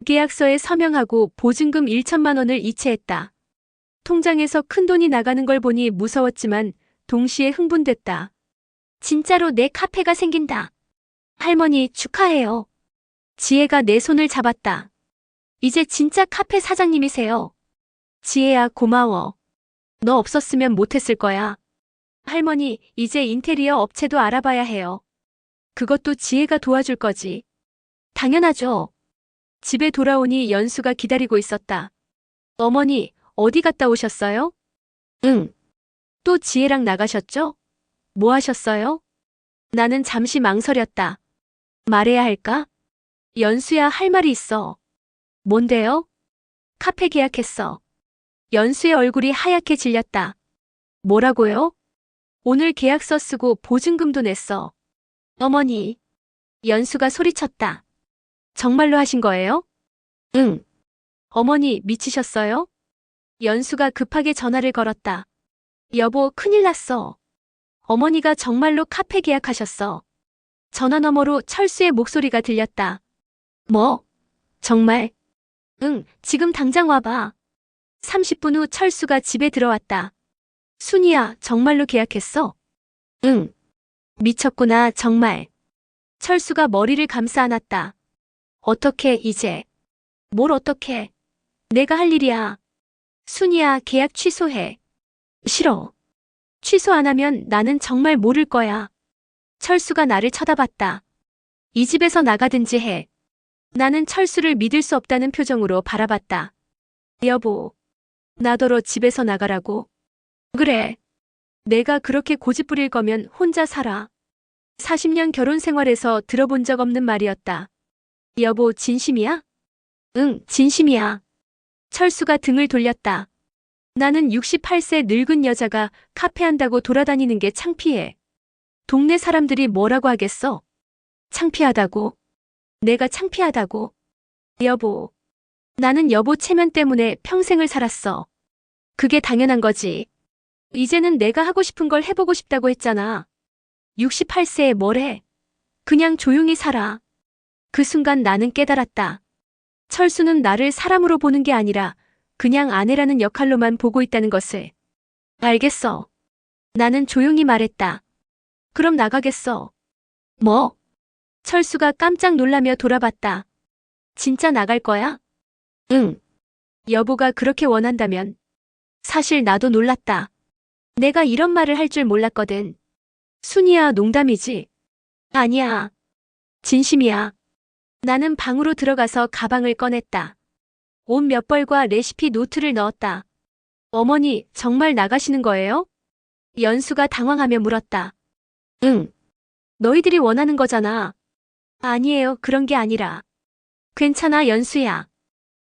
계약서에 서명하고 보증금 1천만 원을 이체했다. 통장에서 큰돈이 나가는 걸 보니 무서웠지만 동시에 흥분됐다. 진짜로 내 카페가 생긴다. 할머니 축하해요. 지혜가 내 손을 잡았다. 이제 진짜 카페 사장님이세요. 지혜야, 고마워. 너 없었으면 못했을 거야. 할머니, 이제 인테리어 업체도 알아봐야 해요. 그것도 지혜가 도와줄 거지. 당연하죠. 집에 돌아오니 연수가 기다리고 있었다. 어머니, 어디 갔다 오셨어요? 응. 또 지혜랑 나가셨죠? 뭐 하셨어요? 나는 잠시 망설였다. 말해야 할까? 연수야, 할 말이 있어. 뭔데요? 카페 계약했어. 연수의 얼굴이 하얗게 질렸다. 뭐라고요? 오늘 계약서 쓰고 보증금도 냈어. 어머니. 연수가 소리쳤다. 정말로 하신 거예요? 응. 어머니, 미치셨어요? 연수가 급하게 전화를 걸었다. 여보, 큰일 났어. 어머니가 정말로 카페 계약하셨어. 전화 너머로 철수의 목소리가 들렸다. 뭐? 정말? 응, 지금 당장 와봐. 30분 후 철수가 집에 들어왔다. 순이야, 정말로 계약했어? 응. 미쳤구나, 정말. 철수가 머리를 감싸 안았다. 어떻게, 이제? 뭘 어떻게? 내가 할 일이야. 순이야, 계약 취소해. 싫어. 취소 안 하면 나는 정말 모를 거야. 철수가 나를 쳐다봤다. 이 집에서 나가든지 해. 나는 철수를 믿을 수 없다는 표정으로 바라봤다. 여보, 나더러 집에서 나가라고? 그래. 내가 그렇게 고집부릴 거면 혼자 살아. 40년 결혼 생활에서 들어본 적 없는 말이었다. 여보, 진심이야? 응, 진심이야. 철수가 등을 돌렸다. 나는 68세 늙은 여자가 카페 한다고 돌아다니는 게 창피해. 동네 사람들이 뭐라고 하겠어? 창피하다고? 내가 창피하다고? 여보. 나는 여보 체면 때문에 평생을 살았어. 그게 당연한 거지. 이제는 내가 하고 싶은 걸 해보고 싶다고 했잖아. 68세에 뭐래? 그냥 조용히 살아. 그 순간 나는 깨달았다. 철수는 나를 사람으로 보는 게 아니라 그냥 아내라는 역할로만 보고 있다는 것을. 알겠어. 나는 조용히 말했다. 그럼 나가겠어. 뭐? 철수가 깜짝 놀라며 돌아봤다. 진짜 나갈 거야? 응. 여보가 그렇게 원한다면. 사실 나도 놀랐다. 내가 이런 말을 할 줄 몰랐거든. 순이야, 농담이지. 아니야. 진심이야. 나는 방으로 들어가서 가방을 꺼냈다. 옷 몇 벌과 레시피 노트를 넣었다. 어머니, 정말 나가시는 거예요? 연수가 당황하며 물었다. 응. 너희들이 원하는 거잖아. 아니에요. 그런 게 아니라. 괜찮아, 연수야.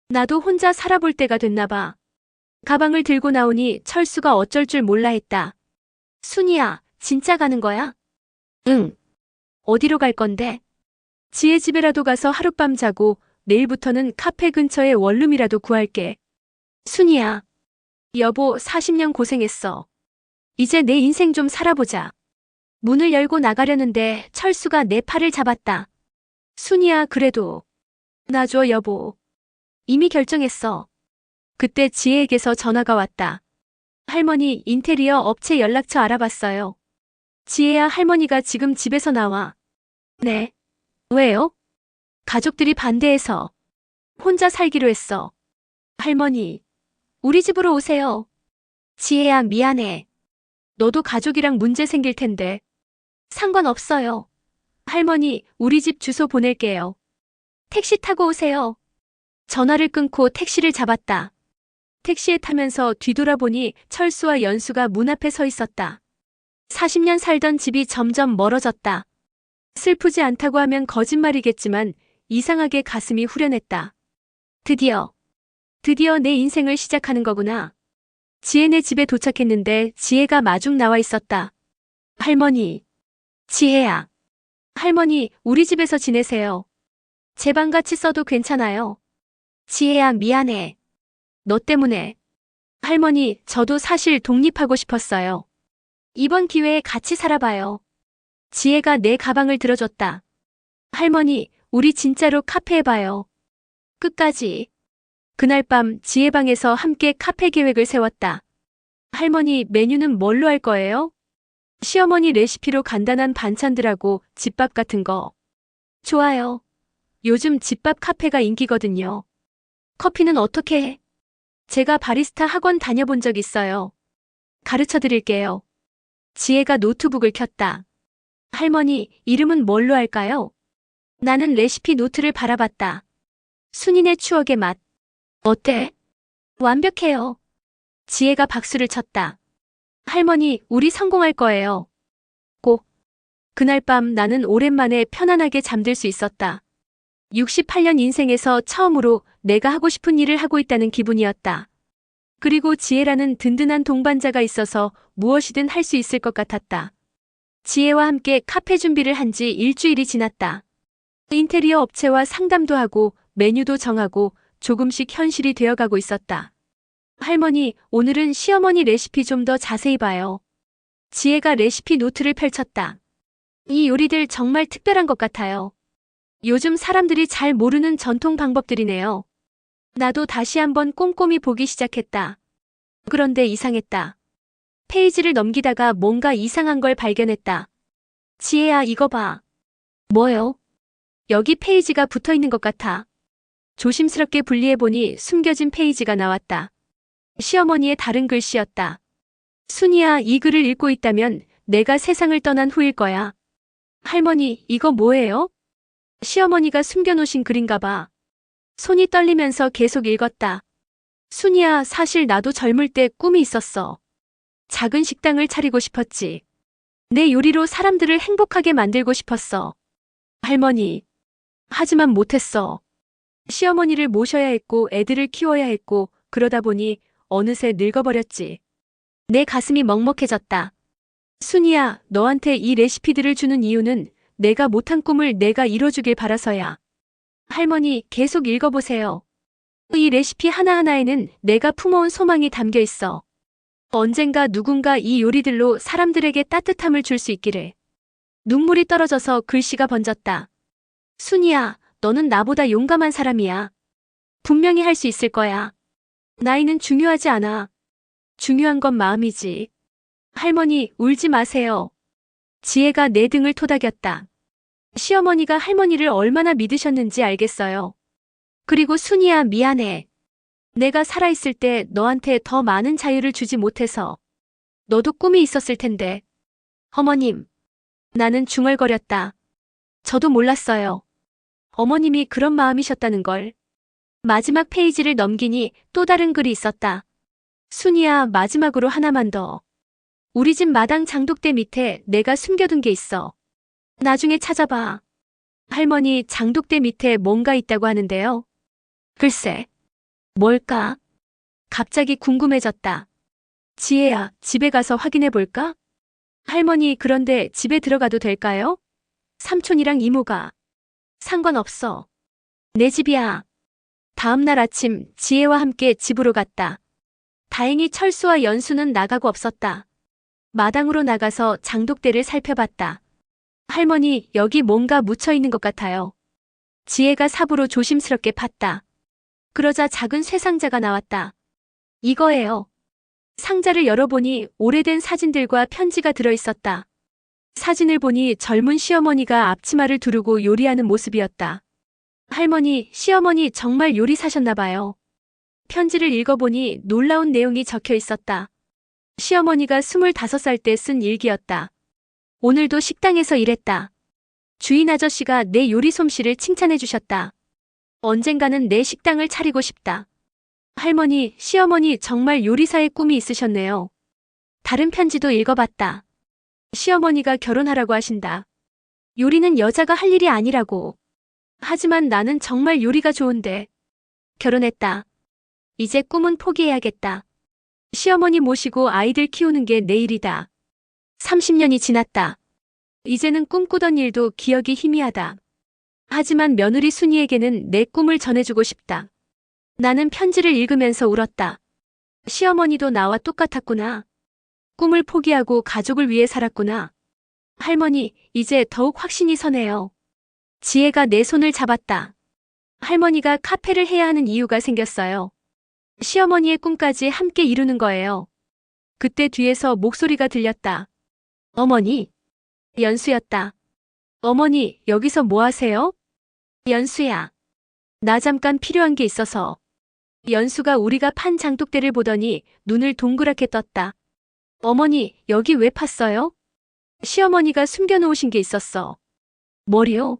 나도 혼자 살아볼 때가 됐나 봐. 가방을 들고 나오니 철수가 어쩔 줄 몰라 했다. 순이야, 진짜 가는 거야? 응. 어디로 갈 건데? 지혜 집에라도 가서 하룻밤 자고 내일부터는 카페 근처에 원룸이라도 구할게. 순이야. 여보, 40년 고생했어. 이제 내 인생 좀 살아보자. 문을 열고 나가려는데 철수가 내 팔을 잡았다. 순이야, 그래도. 놔줘, 여보. 이미 결정했어. 그때 지혜에게서 전화가 왔다. 할머니, 인테리어 업체 연락처 알아봤어요. 지혜야, 할머니가 지금 집에서 나와. 네. 왜요? 가족들이 반대해서. 혼자 살기로 했어. 할머니, 우리 집으로 오세요. 지혜야, 미안해. 너도 가족이랑 문제 생길 텐데. 상관없어요. 할머니, 우리 집 주소 보낼게요. 택시 타고 오세요. 전화를 끊고 택시를 잡았다. 택시에 타면서 뒤돌아보니 철수와 연수가 문 앞에 서 있었다. 40년 살던 집이 점점 멀어졌다. 슬프지 않다고 하면 거짓말이겠지만 이상하게 가슴이 후련했다. 드디어 내 인생을 시작하는 거구나. 지혜네 집에 도착했는데 지혜가 마중 나와 있었다. 할머니, 지혜야. 할머니, 우리 집에서 지내세요. 제 방 같이 써도 괜찮아요. 지혜야, 미안해. 너 때문에. 할머니, 저도 사실 독립하고 싶었어요. 이번 기회에 같이 살아봐요. 지혜가 내 가방을 들어줬다. 할머니, 우리 진짜로 카페 해봐요. 끝까지. 그날 밤 지혜 방에서 함께 카페 계획을 세웠다. 할머니, 메뉴는 뭘로 할 거예요? 시어머니 레시피로 간단한 반찬들하고 집밥 같은 거. 좋아요. 요즘 집밥 카페가 인기거든요. 커피는 어떻게 해? 제가 바리스타 학원 다녀본 적 있어요. 가르쳐 드릴게요. 지혜가 노트북을 켰다. 할머니, 이름은 뭘로 할까요? 나는 레시피 노트를 바라봤다. 순인의 추억의 맛. 어때? 완벽해요. 지혜가 박수를 쳤다. 할머니, 우리 성공할 거예요. 꼭. 그날 밤 나는 오랜만에 편안하게 잠들 수 있었다. 68년 인생에서 처음으로 내가 하고 싶은 일을 하고 있다는 기분이었다. 그리고 지혜라는 든든한 동반자가 있어서 무엇이든 할 수 있을 것 같았다. 지혜와 함께 카페 준비를 한 지 일주일이 지났다. 인테리어 업체와 상담도 하고 메뉴도 정하고 조금씩 현실이 되어가고 있었다. 할머니, 오늘은 시어머니 레시피 좀 더 자세히 봐요. 지혜가 레시피 노트를 펼쳤다. 이 요리들 정말 특별한 것 같아요. 요즘 사람들이 잘 모르는 전통 방법들이네요. 나도 다시 한번 꼼꼼히 보기 시작했다. 그런데 이상했다. 페이지를 넘기다가 뭔가 이상한 걸 발견했다. 지혜야, 이거 봐. 뭐요? 여기 페이지가 붙어 있는 것 같아. 조심스럽게 분리해보니 숨겨진 페이지가 나왔다. 시어머니의 다른 글씨였다. 순이야, 이 글을 읽고 있다면 내가 세상을 떠난 후일 거야. 할머니, 이거 뭐예요? 시어머니가 숨겨놓으신 글인가 봐. 손이 떨리면서 계속 읽었다. 순이야, 사실 나도 젊을 때 꿈이 있었어. 작은 식당을 차리고 싶었지. 내 요리로 사람들을 행복하게 만들고 싶었어. 할머니. 하지만 못했어. 시어머니를 모셔야 했고 애들을 키워야 했고 그러다 보니 어느새 늙어버렸지. 내 가슴이 먹먹해졌다. 순이야, 너한테 이 레시피들을 주는 이유는 내가 못한 꿈을 내가 이뤄주길 바라서야. 할머니, 계속 읽어보세요. 이 레시피 하나하나에는 내가 품어온 소망이 담겨 있어. 언젠가 누군가 이 요리들로 사람들에게 따뜻함을 줄 수 있기를. 눈물이 떨어져서 글씨가 번졌다. 순이야, 너는 나보다 용감한 사람이야. 분명히 할 수 있을 거야. 나이는 중요하지 않아. 중요한 건 마음이지. 할머니, 울지 마세요. 지혜가 내 등을 토닥였다. 시어머니가 할머니를 얼마나 믿으셨는지 알겠어요. 그리고 순이야, 미안해. 내가 살아있을 때 너한테 더 많은 자유를 주지 못해서. 너도 꿈이 있었을 텐데. 어머님. 나는 중얼거렸다. 저도 몰랐어요. 어머님이 그런 마음이셨다는 걸. 마지막 페이지를 넘기니 또 다른 글이 있었다. 순이야, 마지막으로 하나만 더. 우리 집 마당 장독대 밑에 내가 숨겨둔 게 있어. 나중에 찾아봐. 할머니, 장독대 밑에 뭔가 있다고 하는데요. 글쎄, 뭘까? 갑자기 궁금해졌다. 지혜야, 집에 가서 확인해 볼까? 할머니, 그런데 집에 들어가도 될까요? 삼촌이랑 이모가. 상관없어. 내 집이야. 다음 날 아침 지혜와 함께 집으로 갔다. 다행히 철수와 연수는 나가고 없었다. 마당으로 나가서 장독대를 살펴봤다. 할머니, 여기 뭔가 묻혀 있는 것 같아요. 지혜가 삽으로 조심스럽게 팠다. 그러자 작은 쇠상자가 나왔다. 이거예요. 상자를 열어보니 오래된 사진들과 편지가 들어있었다. 사진을 보니 젊은 시어머니가 앞치마를 두르고 요리하는 모습이었다. 할머니, 시어머니 정말 요리사셨나 봐요. 편지를 읽어보니 놀라운 내용이 적혀 있었다. 시어머니가 25살 때 쓴 일기였다. 오늘도 식당에서 일했다. 주인 아저씨가 내 요리 솜씨를 칭찬해 주셨다. 언젠가는 내 식당을 차리고 싶다. 할머니, 시어머니 정말 요리사의 꿈이 있으셨네요. 다른 편지도 읽어봤다. 시어머니가 결혼하라고 하신다. 요리는 여자가 할 일이 아니라고. 하지만 나는 정말 요리가 좋은데. 결혼했다. 이제 꿈은 포기해야겠다. 시어머니 모시고 아이들 키우는 게 내 일이다. 30년이 지났다. 이제는 꿈꾸던 일도 기억이 희미하다. 하지만 며느리 순이에게는 내 꿈을 전해주고 싶다. 나는 편지를 읽으면서 울었다. 시어머니도 나와 똑같았구나. 꿈을 포기하고 가족을 위해 살았구나. 할머니, 이제 더욱 확신이 서네요. 지혜가 내 손을 잡았다. 할머니가 카페를 해야 하는 이유가 생겼어요. 시어머니의 꿈까지 함께 이루는 거예요. 그때 뒤에서 목소리가 들렸다. 어머니. 연수였다. 어머니, 여기서 뭐 하세요? 연수야. 나 잠깐 필요한 게 있어서. 연수가 우리가 판 장독대를 보더니 눈을 동그랗게 떴다. 어머니, 여기 왜 팠어요? 시어머니가 숨겨놓으신 게 있었어. 뭐요?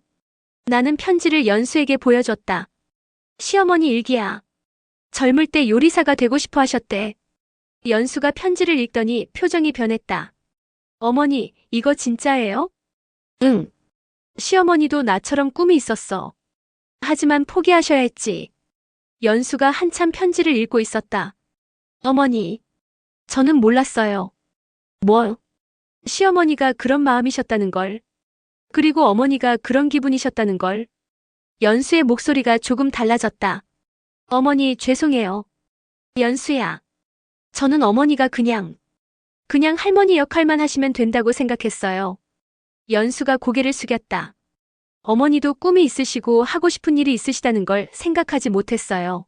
나는 편지를 연수에게 보여줬다. 시어머니 일기야. 젊을 때 요리사가 되고 싶어 하셨대. 연수가 편지를 읽더니 표정이 변했다. 어머니, 이거 진짜예요? 응. 시어머니도 나처럼 꿈이 있었어. 하지만 포기하셔야 했지. 연수가 한참 편지를 읽고 있었다. 어머니, 저는 몰랐어요. 뭐? 시어머니가 그런 마음이셨다는 걸. 그리고 어머니가 그런 기분이셨다는 걸. 연수의 목소리가 조금 달라졌다. 어머니, 죄송해요. 연수야. 저는 어머니가 그냥 할머니 역할만 하시면 된다고 생각했어요. 연수가 고개를 숙였다. 어머니도 꿈이 있으시고 하고 싶은 일이 있으시다는 걸 생각하지 못했어요.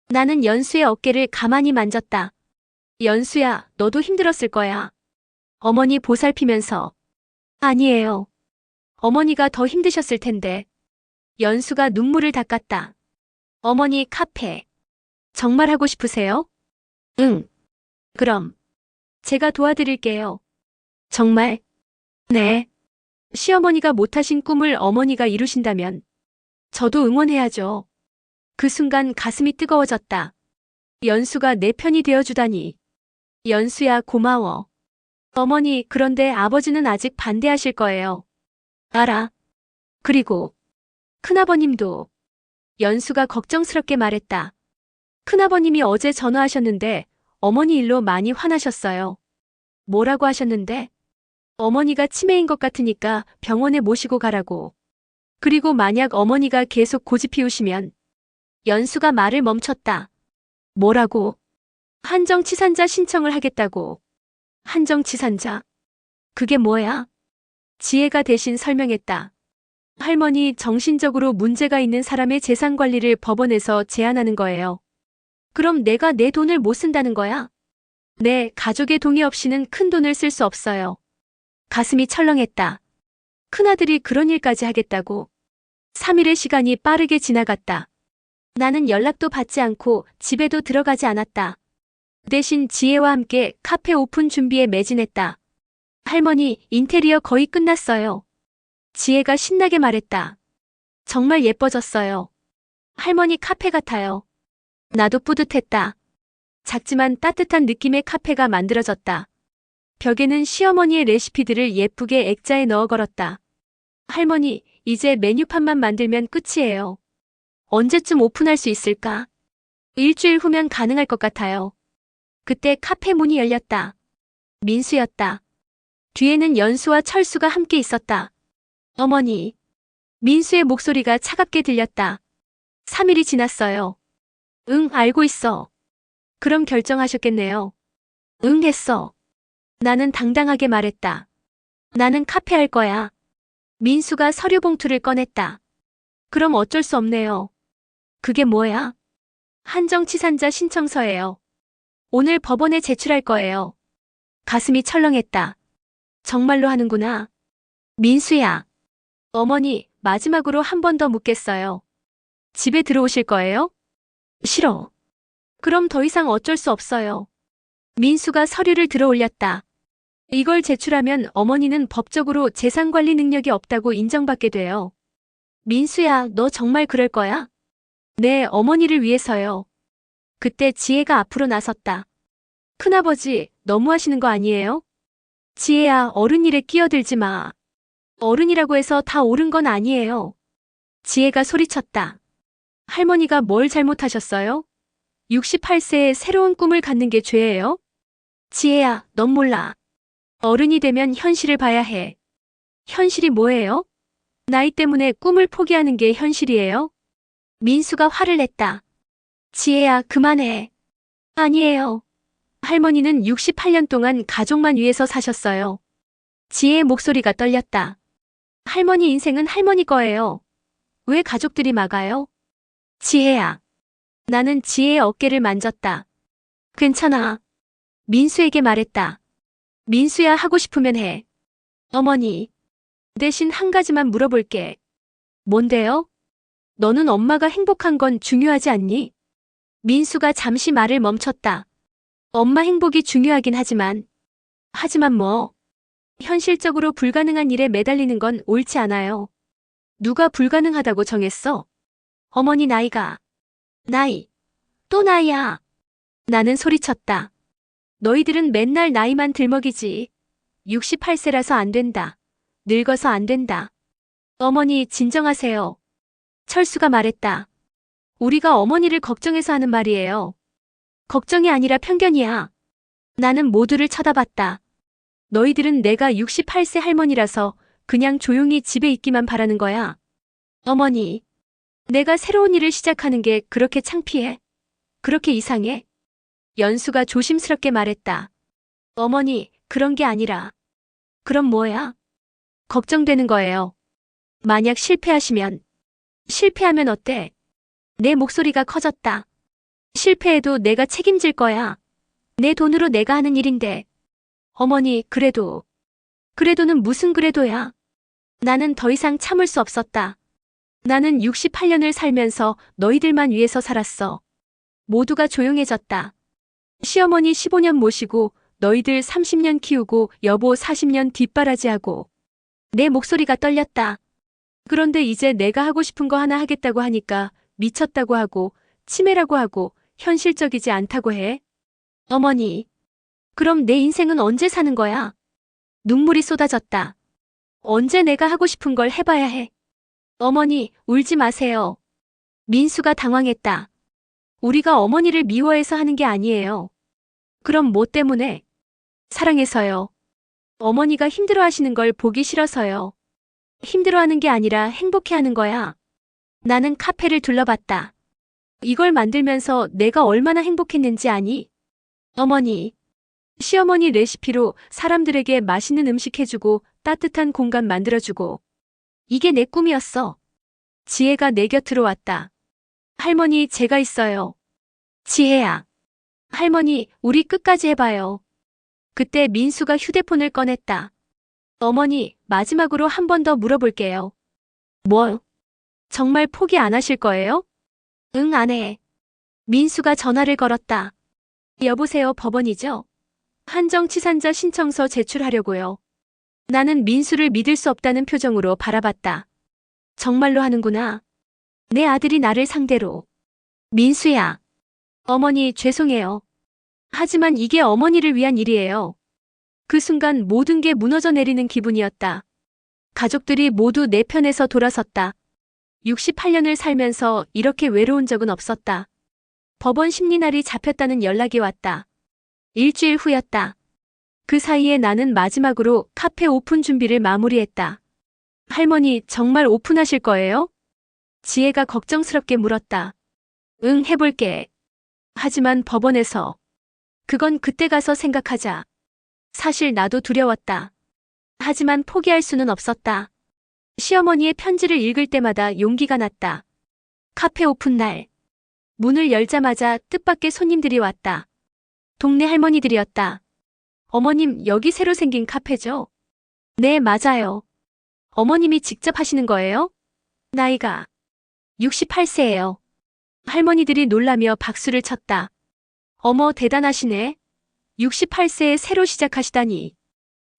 나는 연수의 어깨를 가만히 만졌다. 연수야, 너도 힘들었을 거야. 어머니 보살피면서. 아니에요. 어머니가 더 힘드셨을 텐데. 연수가 눈물을 닦았다. 어머니, 카페. 정말 하고 싶으세요? 응. 그럼. 제가 도와드릴게요. 정말? 네. 시어머니가 못하신 꿈을 어머니가 이루신다면 저도 응원해야죠. 그 순간 가슴이 뜨거워졌다. 연수가 내 편이 되어주다니. 연수야, 고마워. 어머니, 그런데 아버지는 아직 반대하실 거예요. 알아. 그리고 큰아버님도. 연수가 걱정스럽게 말했다. 큰아버님이 어제 전화하셨는데 어머니 일로 많이 화나셨어요. 뭐라고 하셨는데? 어머니가 치매인 것 같으니까 병원에 모시고 가라고. 그리고 만약 어머니가 계속 고집 피우시면. 연수가 말을 멈췄다. 뭐라고? 한정치산자 신청을 하겠다고. 한정치산자? 그게 뭐야? 지혜가 대신 설명했다. 할머니, 정신적으로 문제가 있는 사람의 재산 관리를 법원에서 제한하는 거예요. 그럼 내가 내 돈을 못 쓴다는 거야? 네, 가족의 동의 없이는 큰 돈을 쓸 수 없어요. 가슴이 철렁했다. 큰아들이 그런 일까지 하겠다고. 3일의 시간이 빠르게 지나갔다. 나는 연락도 받지 않고 집에도 들어가지 않았다. 대신 지혜와 함께 카페 오픈 준비에 매진했다. 할머니, 인테리어 거의 끝났어요. 지혜가 신나게 말했다. 정말 예뻐졌어요. 할머니 카페 같아요. 나도 뿌듯했다. 작지만 따뜻한 느낌의 카페가 만들어졌다. 벽에는 시어머니의 레시피들을 예쁘게 액자에 넣어 걸었다. 할머니, 이제 메뉴판만 만들면 끝이에요. 언제쯤 오픈할 수 있을까? 일주일 후면 가능할 것 같아요. 그때 카페 문이 열렸다. 민수였다. 뒤에는 연수와 철수가 함께 있었다. 어머니. 민수의 목소리가 차갑게 들렸다. 3일이 지났어요. 응, 알고 있어. 그럼 결정하셨겠네요. 응, 했어. 나는 당당하게 말했다. 나는 카페 할 거야. 민수가 서류 봉투를 꺼냈다. 그럼 어쩔 수 없네요. 그게 뭐야? 한정치산자 신청서예요. 오늘 법원에 제출할 거예요. 가슴이 철렁했다. 정말로 하는구나. 민수야. 어머니, 마지막으로 한 번 더 묻겠어요. 집에 들어오실 거예요? 싫어. 그럼 더 이상 어쩔 수 없어요. 민수가 서류를 들어 올렸다. 이걸 제출하면 어머니는 법적으로 재산관리 능력이 없다고 인정받게 돼요. 민수야, 너 정말 그럴 거야? 네, 어머니를 위해서요. 그때 지혜가 앞으로 나섰다. 큰아버지, 너무하시는 거 아니에요? 지혜야, 어른 일에 끼어들지 마. 어른이라고 해서 다 옳은 건 아니에요. 지혜가 소리쳤다. 할머니가 뭘 잘못하셨어요? 68세에 새로운 꿈을 갖는 게 죄예요? 지혜야, 넌 몰라. 어른이 되면 현실을 봐야 해. 현실이 뭐예요? 나이 때문에 꿈을 포기하는 게 현실이에요? 민수가 화를 냈다. 지혜야, 그만해. 아니에요. 할머니는 68년 동안 가족만 위해서 사셨어요. 지혜의 목소리가 떨렸다. 할머니 인생은 할머니 거예요. 왜 가족들이 막아요? 지혜야. 나는 지혜의 어깨를 만졌다. 괜찮아. 민수에게 말했다. 민수야, 하고 싶으면 해. 어머니. 대신 한 가지만 물어볼게. 뭔데요? 너는 엄마가 행복한 건 중요하지 않니? 민수가 잠시 말을 멈췄다. 엄마 행복이 중요하긴 하지만 뭐. 현실적으로 불가능한 일에 매달리는 건 옳지 않아요. 누가 불가능하다고 정했어? 어머니 나이가. 나이. 또 나이야. 나는 소리쳤다. 너희들은 맨날 나이만 들먹이지. 68세라서 안 된다. 늙어서 안 된다. 어머니 진정하세요. 철수가 말했다. 우리가 어머니를 걱정해서 하는 말이에요. 걱정이 아니라 편견이야. 나는 모두를 쳐다봤다. 너희들은 내가 68세 할머니라서 그냥 조용히 집에 있기만 바라는 거야. 어머니, 내가 새로운 일을 시작하는 게 그렇게 창피해? 그렇게 이상해? 연수가 조심스럽게 말했다. 어머니, 그런 게 아니라. 그럼 뭐야? 걱정되는 거예요. 만약 실패하시면. 실패하면 어때? 내 목소리가 커졌다. 실패해도 내가 책임질 거야. 내 돈으로 내가 하는 일인데. 어머니, 그래도는 무슨 그래도야. 나는 더 이상 참을 수 없었다. 나는 68년을 살면서 너희들만 위해서 살았어. 모두가 조용해졌다. 시어머니 15년 모시고 너희들 30년 키우고 여보 40년 뒷바라지하고. 내 목소리가 떨렸다. 그런데 이제 내가 하고 싶은 거 하나 하겠다고 하니까 미쳤다고 하고 치매라고 하고 현실적이지 않다고 해. 어머니, 그럼 내 인생은 언제 사는 거야? 눈물이 쏟아졌다. 언제 내가 하고 싶은 걸 해봐야 해. 어머니, 울지 마세요. 민수가 당황했다. 우리가 어머니를 미워해서 하는 게 아니에요. 그럼 뭐 때문에? 사랑해서요. 어머니가 힘들어하시는 걸 보기 싫어서요. 힘들어하는 게 아니라 행복해하는 거야. 나는 카페를 둘러봤다. 이걸 만들면서 내가 얼마나 행복했는지 아니? 어머니, 시어머니 레시피로 사람들에게 맛있는 음식 해주고 따뜻한 공간 만들어주고. 이게 내 꿈이었어. 지혜가 내 곁으로 왔다. 할머니, 제가 있어요. 지혜야. 할머니, 우리 끝까지 해봐요. 그때 민수가 휴대폰을 꺼냈다. 어머니, 마지막으로 한 번 더 물어볼게요. 뭐? 정말 포기 안 하실 거예요? 응, 안 해. 민수가 전화를 걸었다. 여보세요, 법원이죠? 한정치산자 신청서 제출하려고요. 나는 민수를 믿을 수 없다는 표정으로 바라봤다. 정말로 하는구나. 내 아들이 나를 상대로. 민수야. 어머니 죄송해요. 하지만 이게 어머니를 위한 일이에요. 그 순간 모든 게 무너져 내리는 기분이었다. 가족들이 모두 내 편에서 돌아섰다. 68년을 살면서 이렇게 외로운 적은 없었다. 법원 심리날이 잡혔다는 연락이 왔다. 일주일 후였다. 그 사이에 나는 마지막으로 카페 오픈 준비를 마무리했다. 할머니, 정말 오픈하실 거예요? 지혜가 걱정스럽게 물었다. 응, 해볼게. 하지만 법원에서. 그건 그때 가서 생각하자. 사실 나도 두려웠다. 하지만 포기할 수는 없었다. 시어머니의 편지를 읽을 때마다 용기가 났다. 카페 오픈 날. 문을 열자마자 뜻밖의 손님들이 왔다. 동네 할머니들이었다. 어머님, 여기 새로 생긴 카페죠? 네, 맞아요. 어머님이 직접 하시는 거예요? 나이가 68세예요. 할머니들이 놀라며 박수를 쳤다. 어머, 대단하시네. 68세에 새로 시작하시다니.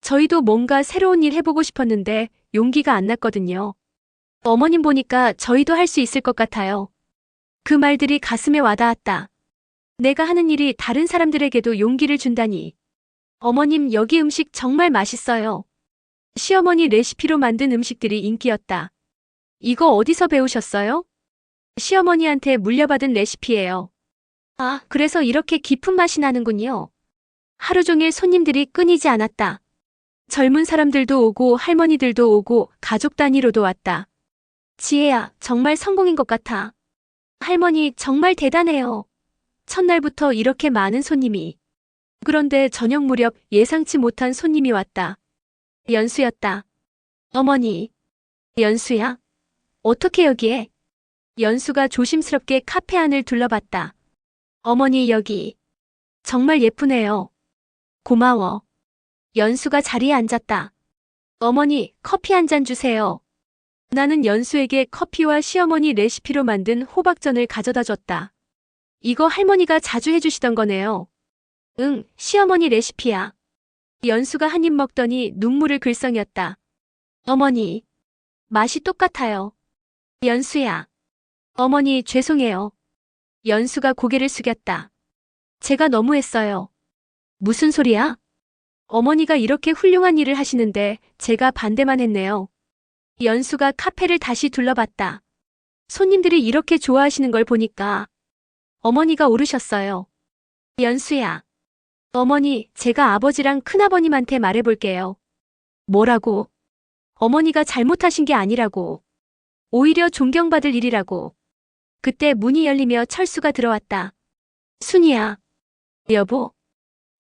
저희도 뭔가 새로운 일 해보고 싶었는데 용기가 안 났거든요. 어머님 보니까 저희도 할 수 있을 것 같아요. 그 말들이 가슴에 와닿았다. 내가 하는 일이 다른 사람들에게도 용기를 준다니. 어머님, 여기 음식 정말 맛있어요. 시어머니 레시피로 만든 음식들이 인기였다. 이거 어디서 배우셨어요? 시어머니한테 물려받은 레시피예요. 아, 그래서 이렇게 깊은 맛이 나는군요. 하루 종일 손님들이 끊이지 않았다. 젊은 사람들도 오고 할머니들도 오고 가족 단위로도 왔다. 지혜야, 정말 성공인 것 같아. 할머니, 정말 대단해요. 첫날부터 이렇게 많은 손님이. 그런데 저녁 무렵 예상치 못한 손님이 왔다. 연수였다. 어머니. 연수야? 어떻게 여기에? 연수가 조심스럽게 카페 안을 둘러봤다. 어머니, 여기. 정말 예쁘네요. 고마워. 연수가 자리에 앉았다. 어머니, 커피 한 잔 주세요. 나는 연수에게 커피와 시어머니 레시피로 만든 호박전을 가져다 줬다. 이거 할머니가 자주 해주시던 거네요. 응, 시어머니 레시피야. 연수가 한 입 먹더니 눈물을 글썽였다. 어머니, 맛이 똑같아요. 연수야. 어머니, 죄송해요. 연수가 고개를 숙였다. 제가 너무했어요. 무슨 소리야? 어머니가 이렇게 훌륭한 일을 하시는데 제가 반대만 했네요. 연수가 카페를 다시 둘러봤다. 손님들이 이렇게 좋아하시는 걸 보니까 어머니가 오르셨어요. 연수야. 어머니, 제가 아버지랑 큰아버님한테 말해볼게요. 뭐라고? 어머니가 잘못하신 게 아니라고. 오히려 존경받을 일이라고. 그때 문이 열리며 철수가 들어왔다. 순이야. 여보.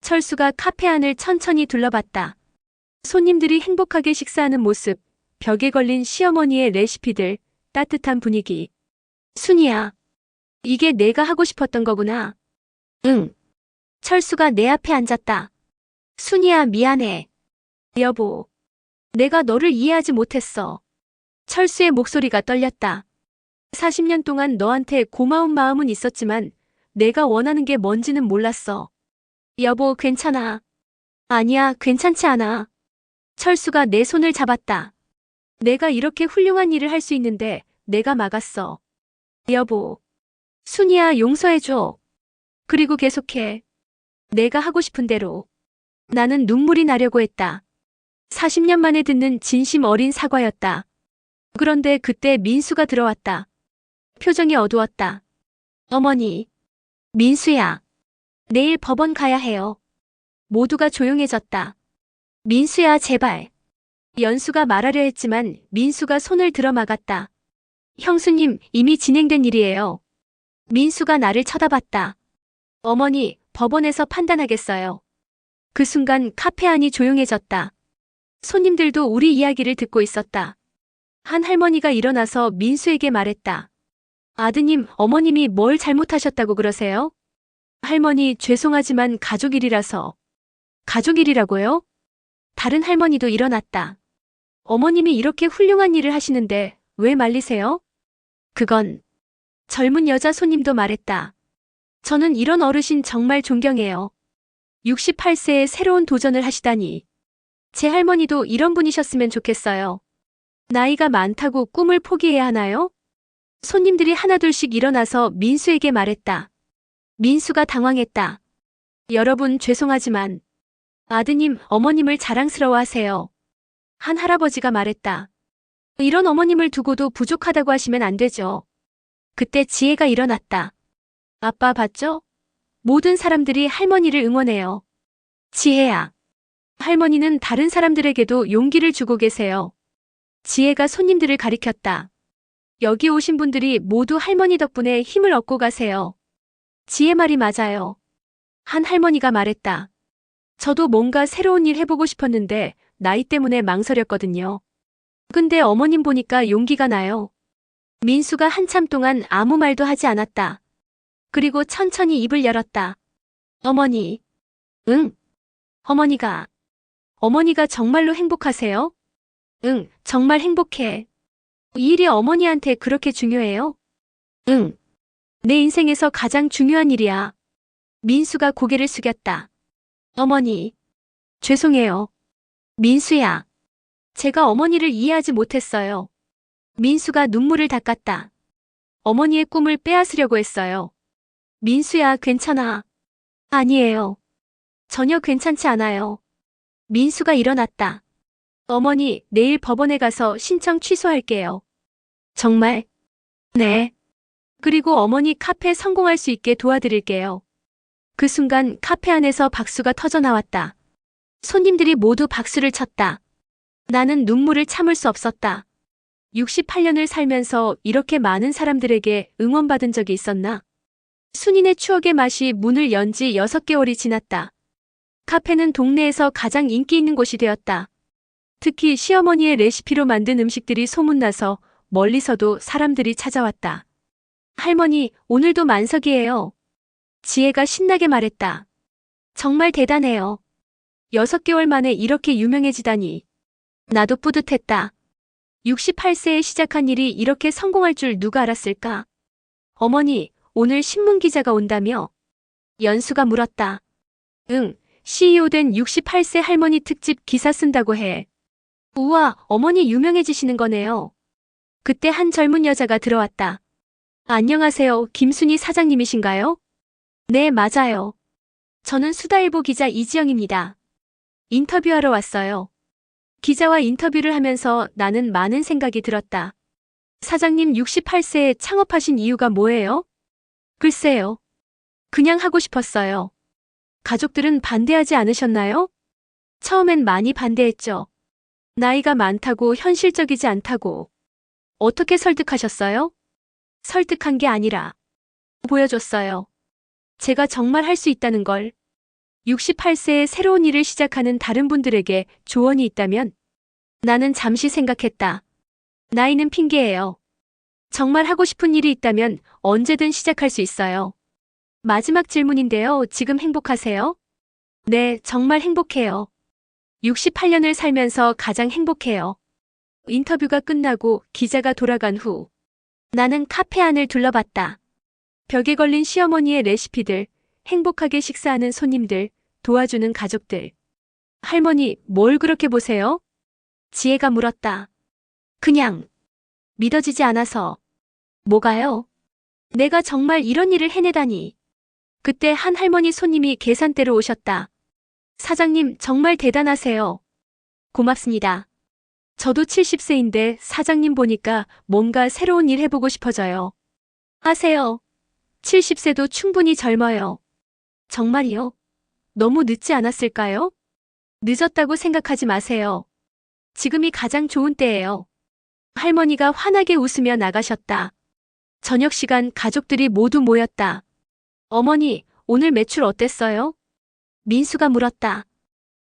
철수가 카페 안을 천천히 둘러봤다. 손님들이 행복하게 식사하는 모습, 벽에 걸린 시어머니의 레시피들, 따뜻한 분위기. 순이야. 이게 내가 하고 싶었던 거구나. 응. 철수가 내 앞에 앉았다. 순이야, 미안해. 여보. 내가 너를 이해하지 못했어. 철수의 목소리가 떨렸다. 40년 동안 너한테 고마운 마음은 있었지만 내가 원하는 게 뭔지는 몰랐어. 여보, 괜찮아. 아니야, 괜찮지 않아. 철수가 내 손을 잡았다. 내가 이렇게 훌륭한 일을 할 수 있는데 내가 막았어. 여보. 순이야, 용서해줘. 그리고 계속해. 내가 하고 싶은 대로. 나는 눈물이 나려고 했다. 40년 만에 듣는 진심 어린 사과였다. 그런데 그때 민수가 들어왔다. 표정이 어두웠다. 어머니. 민수야. 내일 법원 가야 해요. 모두가 조용해졌다. 민수야, 제발. 연수가 말하려 했지만 민수가 손을 들어 막았다. 형수님, 이미 진행된 일이에요. 민수가 나를 쳐다봤다. 어머니, 법원에서 판단하겠어요. 그 순간 카페 안이 조용해졌다. 손님들도 우리 이야기를 듣고 있었다. 한 할머니가 일어나서 민수에게 말했다. 아드님, 어머님이 뭘 잘못하셨다고 그러세요? 할머니, 죄송하지만 가족 일이라서. 가족 일이라고요? 다른 할머니도 일어났다. 어머님이 이렇게 훌륭한 일을 하시는데 왜 말리세요? 그건. 젊은 여자 손님도 말했다. 저는 이런 어르신 정말 존경해요. 68세에 새로운 도전을 하시다니. 제 할머니도 이런 분이셨으면 좋겠어요. 나이가 많다고 꿈을 포기해야 하나요? 손님들이 하나둘씩 일어나서 민수에게 말했다. 민수가 당황했다. 여러분 죄송하지만 아드님, 어머님을 자랑스러워하세요. 한 할아버지가 말했다. 이런 어머님을 두고도 부족하다고 하시면 안 되죠. 그때 지혜가 일어났다. 아빠 봤죠? 모든 사람들이 할머니를 응원해요. 지혜야. 할머니는 다른 사람들에게도 용기를 주고 계세요. 지혜가 손님들을 가리켰다. 여기 오신 분들이 모두 할머니 덕분에 힘을 얻고 가세요. 지혜 말이 맞아요. 한 할머니가 말했다. 저도 뭔가 새로운 일 해보고 싶었는데 나이 때문에 망설였거든요. 근데 어머님 보니까 용기가 나요. 민수가 한참 동안 아무 말도 하지 않았다. 그리고 천천히 입을 열었다. 어머니. 응. 어머니가 정말로 행복하세요? 응, 정말 행복해. 이 일이 어머니한테 그렇게 중요해요? 응. 내 인생에서 가장 중요한 일이야. 민수가 고개를 숙였다. 어머니. 죄송해요. 민수야. 제가 어머니를 이해하지 못했어요. 민수가 눈물을 닦았다. 어머니의 꿈을 빼앗으려고 했어요. 민수야, 괜찮아. 아니에요. 전혀 괜찮지 않아요. 민수가 일어났다. 어머니, 내일 법원에 가서 신청 취소할게요. 정말? 네. 그리고 어머니 카페 성공할 수 있게 도와드릴게요. 그 순간 카페 안에서 박수가 터져 나왔다. 손님들이 모두 박수를 쳤다. 나는 눈물을 참을 수 없었다. 68년을 살면서 이렇게 많은 사람들에게 응원받은 적이 있었나? 순인의 추억의 맛이 문을 연 지 6개월이 지났다. 카페는 동네에서 가장 인기 있는 곳이 되었다. 특히 시어머니의 레시피로 만든 음식들이 소문나서 멀리서도 사람들이 찾아왔다. 할머니, 오늘도 만석이에요. 지혜가 신나게 말했다. 정말 대단해요. 6개월 만에 이렇게 유명해지다니. 나도 뿌듯했다. 68세에 시작한 일이 이렇게 성공할 줄 누가 알았을까? 어머니, 오늘 신문 기자가 온다며? 연수가 물었다. 응, CEO 된 68세 할머니 특집 기사 쓴다고 해. 우와, 어머니 유명해지시는 거네요. 그때 한 젊은 여자가 들어왔다. 안녕하세요, 김순희 사장님이신가요? 네, 맞아요. 저는 수다일보 기자 이지영입니다. 인터뷰하러 왔어요. 기자와 인터뷰를 하면서 나는 많은 생각이 들었다. 사장님 68세에 창업하신 이유가 뭐예요? 글쎄요. 그냥 하고 싶었어요. 가족들은 반대하지 않으셨나요? 처음엔 많이 반대했죠. 나이가 많다고 현실적이지 않다고. 어떻게 설득하셨어요? 설득한 게 아니라 보여줬어요. 제가 정말 할 수 있다는 걸. 68세에 새로운 일을 시작하는 다른 분들에게 조언이 있다면? 나는 잠시 생각했다. 나이는 핑계예요. 정말 하고 싶은 일이 있다면 언제든 시작할 수 있어요. 마지막 질문인데요. 지금 행복하세요? 네, 정말 행복해요. 68년을 살면서 가장 행복해요. 인터뷰가 끝나고 기자가 돌아간 후 나는 카페 안을 둘러봤다. 벽에 걸린 시어머니의 레시피들, 행복하게 식사하는 손님들, 도와주는 가족들. 할머니, 뭘 그렇게 보세요? 지혜가 물었다. 그냥 믿어지지 않아서. 뭐가요? 내가 정말 이런 일을 해내다니. 그때 한 할머니 손님이 계산대로 오셨다. 사장님, 정말 대단하세요. 고맙습니다. 저도 70세인데 사장님 보니까 뭔가 새로운 일 해보고 싶어져요. 하세요. 70세도 충분히 젊어요. 정말이요? 너무 늦지 않았을까요? 늦었다고 생각하지 마세요. 지금이 가장 좋은 때예요. 할머니가 환하게 웃으며 나가셨다. 저녁 시간 가족들이 모두 모였다. 어머니, 오늘 매출 어땠어요? 민수가 물었다.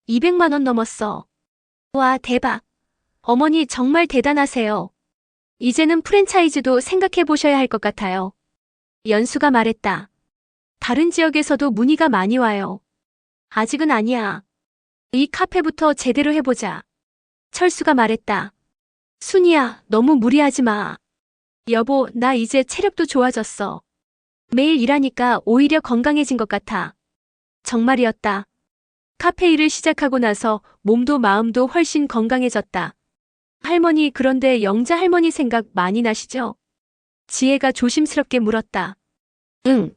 200만 원 넘었어. 와, 대박. 어머니 정말 대단하세요. 이제는 프랜차이즈도 생각해 보셔야 할 것 같아요. 연수가 말했다. 다른 지역에서도 문의가 많이 와요. 아직은 아니야. 이 카페부터 제대로 해보자. 철수가 말했다. 순이야, 너무 무리하지 마. 여보, 나 이제 체력도 좋아졌어. 매일 일하니까 오히려 건강해진 것 같아. 정말이었다. 카페 일을 시작하고 나서 몸도 마음도 훨씬 건강해졌다. 할머니, 그런데 영자 할머니 생각 많이 나시죠? 지혜가 조심스럽게 물었다. 응,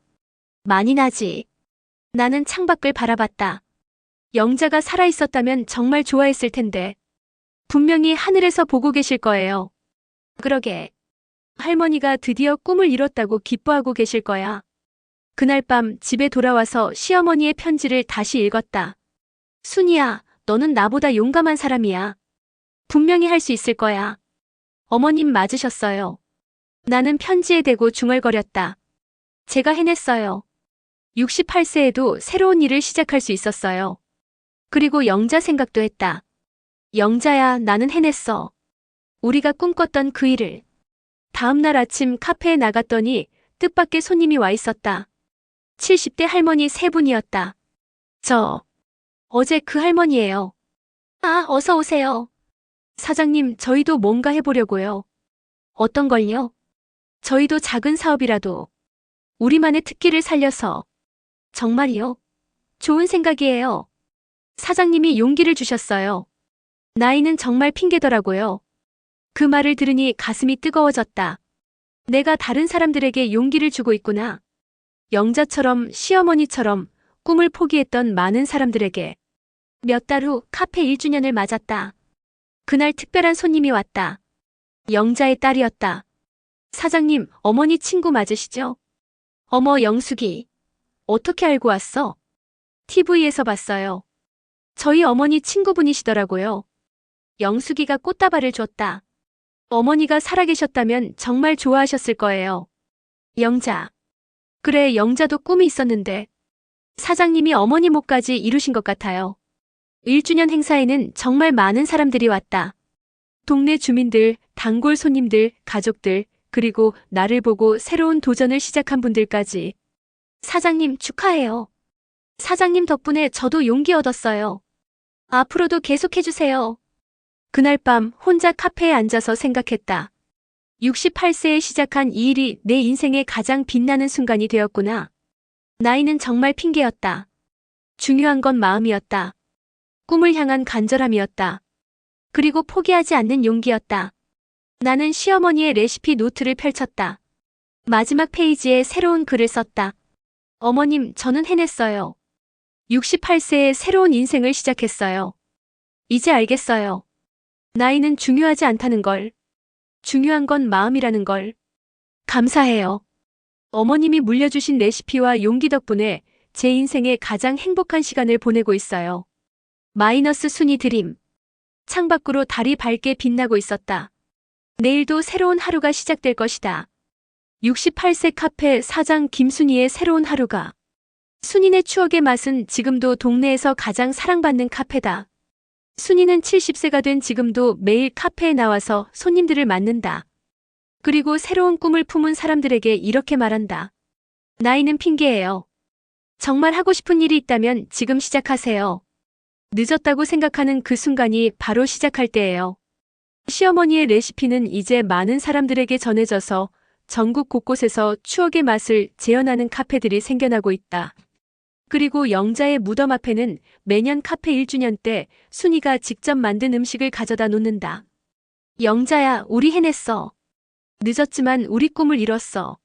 많이 나지. 나는 창밖을 바라봤다. 영자가 살아있었다면 정말 좋아했을 텐데. 분명히 하늘에서 보고 계실 거예요. 그러게. 할머니가 드디어 꿈을 이뤘다고 기뻐하고 계실 거야. 그날 밤 집에 돌아와서 시어머니의 편지를 다시 읽었다. 순이야, 너는 나보다 용감한 사람이야. 분명히 할 수 있을 거야. 어머님 맞으셨어요. 나는 편지에 대고 중얼거렸다. 제가 해냈어요. 68세에도 새로운 일을 시작할 수 있었어요. 그리고 영자 생각도 했다. 영자야, 나는 해냈어. 우리가 꿈꿨던 그 일을. 다음날 아침 카페에 나갔더니 뜻밖의 손님이 와 있었다. 70대 할머니 세 분이었다. 어제 그 할머니예요. 아, 어서 오세요. 사장님, 저희도 뭔가 해보려고요. 어떤 걸요? 저희도 작은 사업이라도 우리만의 특기를 살려서. 정말이요? 좋은 생각이에요. 사장님이 용기를 주셨어요. 나이는 정말 핑계더라고요. 그 말을 들으니 가슴이 뜨거워졌다. 내가 다른 사람들에게 용기를 주고 있구나. 영자처럼, 시어머니처럼 꿈을 포기했던 많은 사람들에게. 몇 달 후 카페 1주년을 맞았다. 그날 특별한 손님이 왔다. 영자의 딸이었다. 사장님, 어머니 친구 맞으시죠? 어머, 영숙이. 어떻게 알고 왔어? TV에서 봤어요. 저희 어머니 친구분이시더라고요. 영숙이가 꽃다발을 줬다. 어머니가 살아계셨다면 정말 좋아하셨을 거예요. 영자. 그래, 영자도 꿈이 있었는데. 사장님이 어머니 목까지 이루신 것 같아요. 1주년 행사에는 정말 많은 사람들이 왔다. 동네 주민들, 단골 손님들, 가족들, 그리고 나를 보고 새로운 도전을 시작한 분들까지. 사장님, 축하해요. 사장님 덕분에 저도 용기 얻었어요. 앞으로도 계속해주세요. 그날 밤 혼자 카페에 앉아서 생각했다. 68세에 시작한 이 일이 내 인생의 가장 빛나는 순간이 되었구나. 나이는 정말 핑계였다. 중요한 건 마음이었다. 꿈을 향한 간절함이었다. 그리고 포기하지 않는 용기였다. 나는 시어머니의 레시피 노트를 펼쳤다. 마지막 페이지에 새로운 글을 썼다. 어머님, 저는 해냈어요. 68세에 새로운 인생을 시작했어요. 이제 알겠어요. 나이는 중요하지 않다는 걸. 중요한 건 마음이라는 걸. 감사해요. 어머님이 물려주신 레시피와 용기 덕분에 제 인생의 가장 행복한 시간을 보내고 있어요. 마이너스 순위 드림. 창밖으로 달이 밝게 빛나고 있었다. 내일도 새로운 하루가 시작될 것이다. 68세 카페 사장 김순희의 새로운 하루가. 순희의 추억의 맛은 지금도 동네에서 가장 사랑받는 카페다. 순희는 70세가 된 지금도 매일 카페에 나와서 손님들을 만난다. 그리고 새로운 꿈을 품은 사람들에게 이렇게 말한다. 나이는 핑계예요. 정말 하고 싶은 일이 있다면 지금 시작하세요. 늦었다고 생각하는 그 순간이 바로 시작할 때예요. 시어머니의 레시피는 이제 많은 사람들에게 전해져서 전국 곳곳에서 추억의 맛을 재현하는 카페들이 생겨나고 있다. 그리고 영자의 무덤 앞에는 매년 카페 1주년 때 순이가 직접 만든 음식을 가져다 놓는다. 영자야, 우리 해냈어. 늦었지만 우리 꿈을 이뤘어.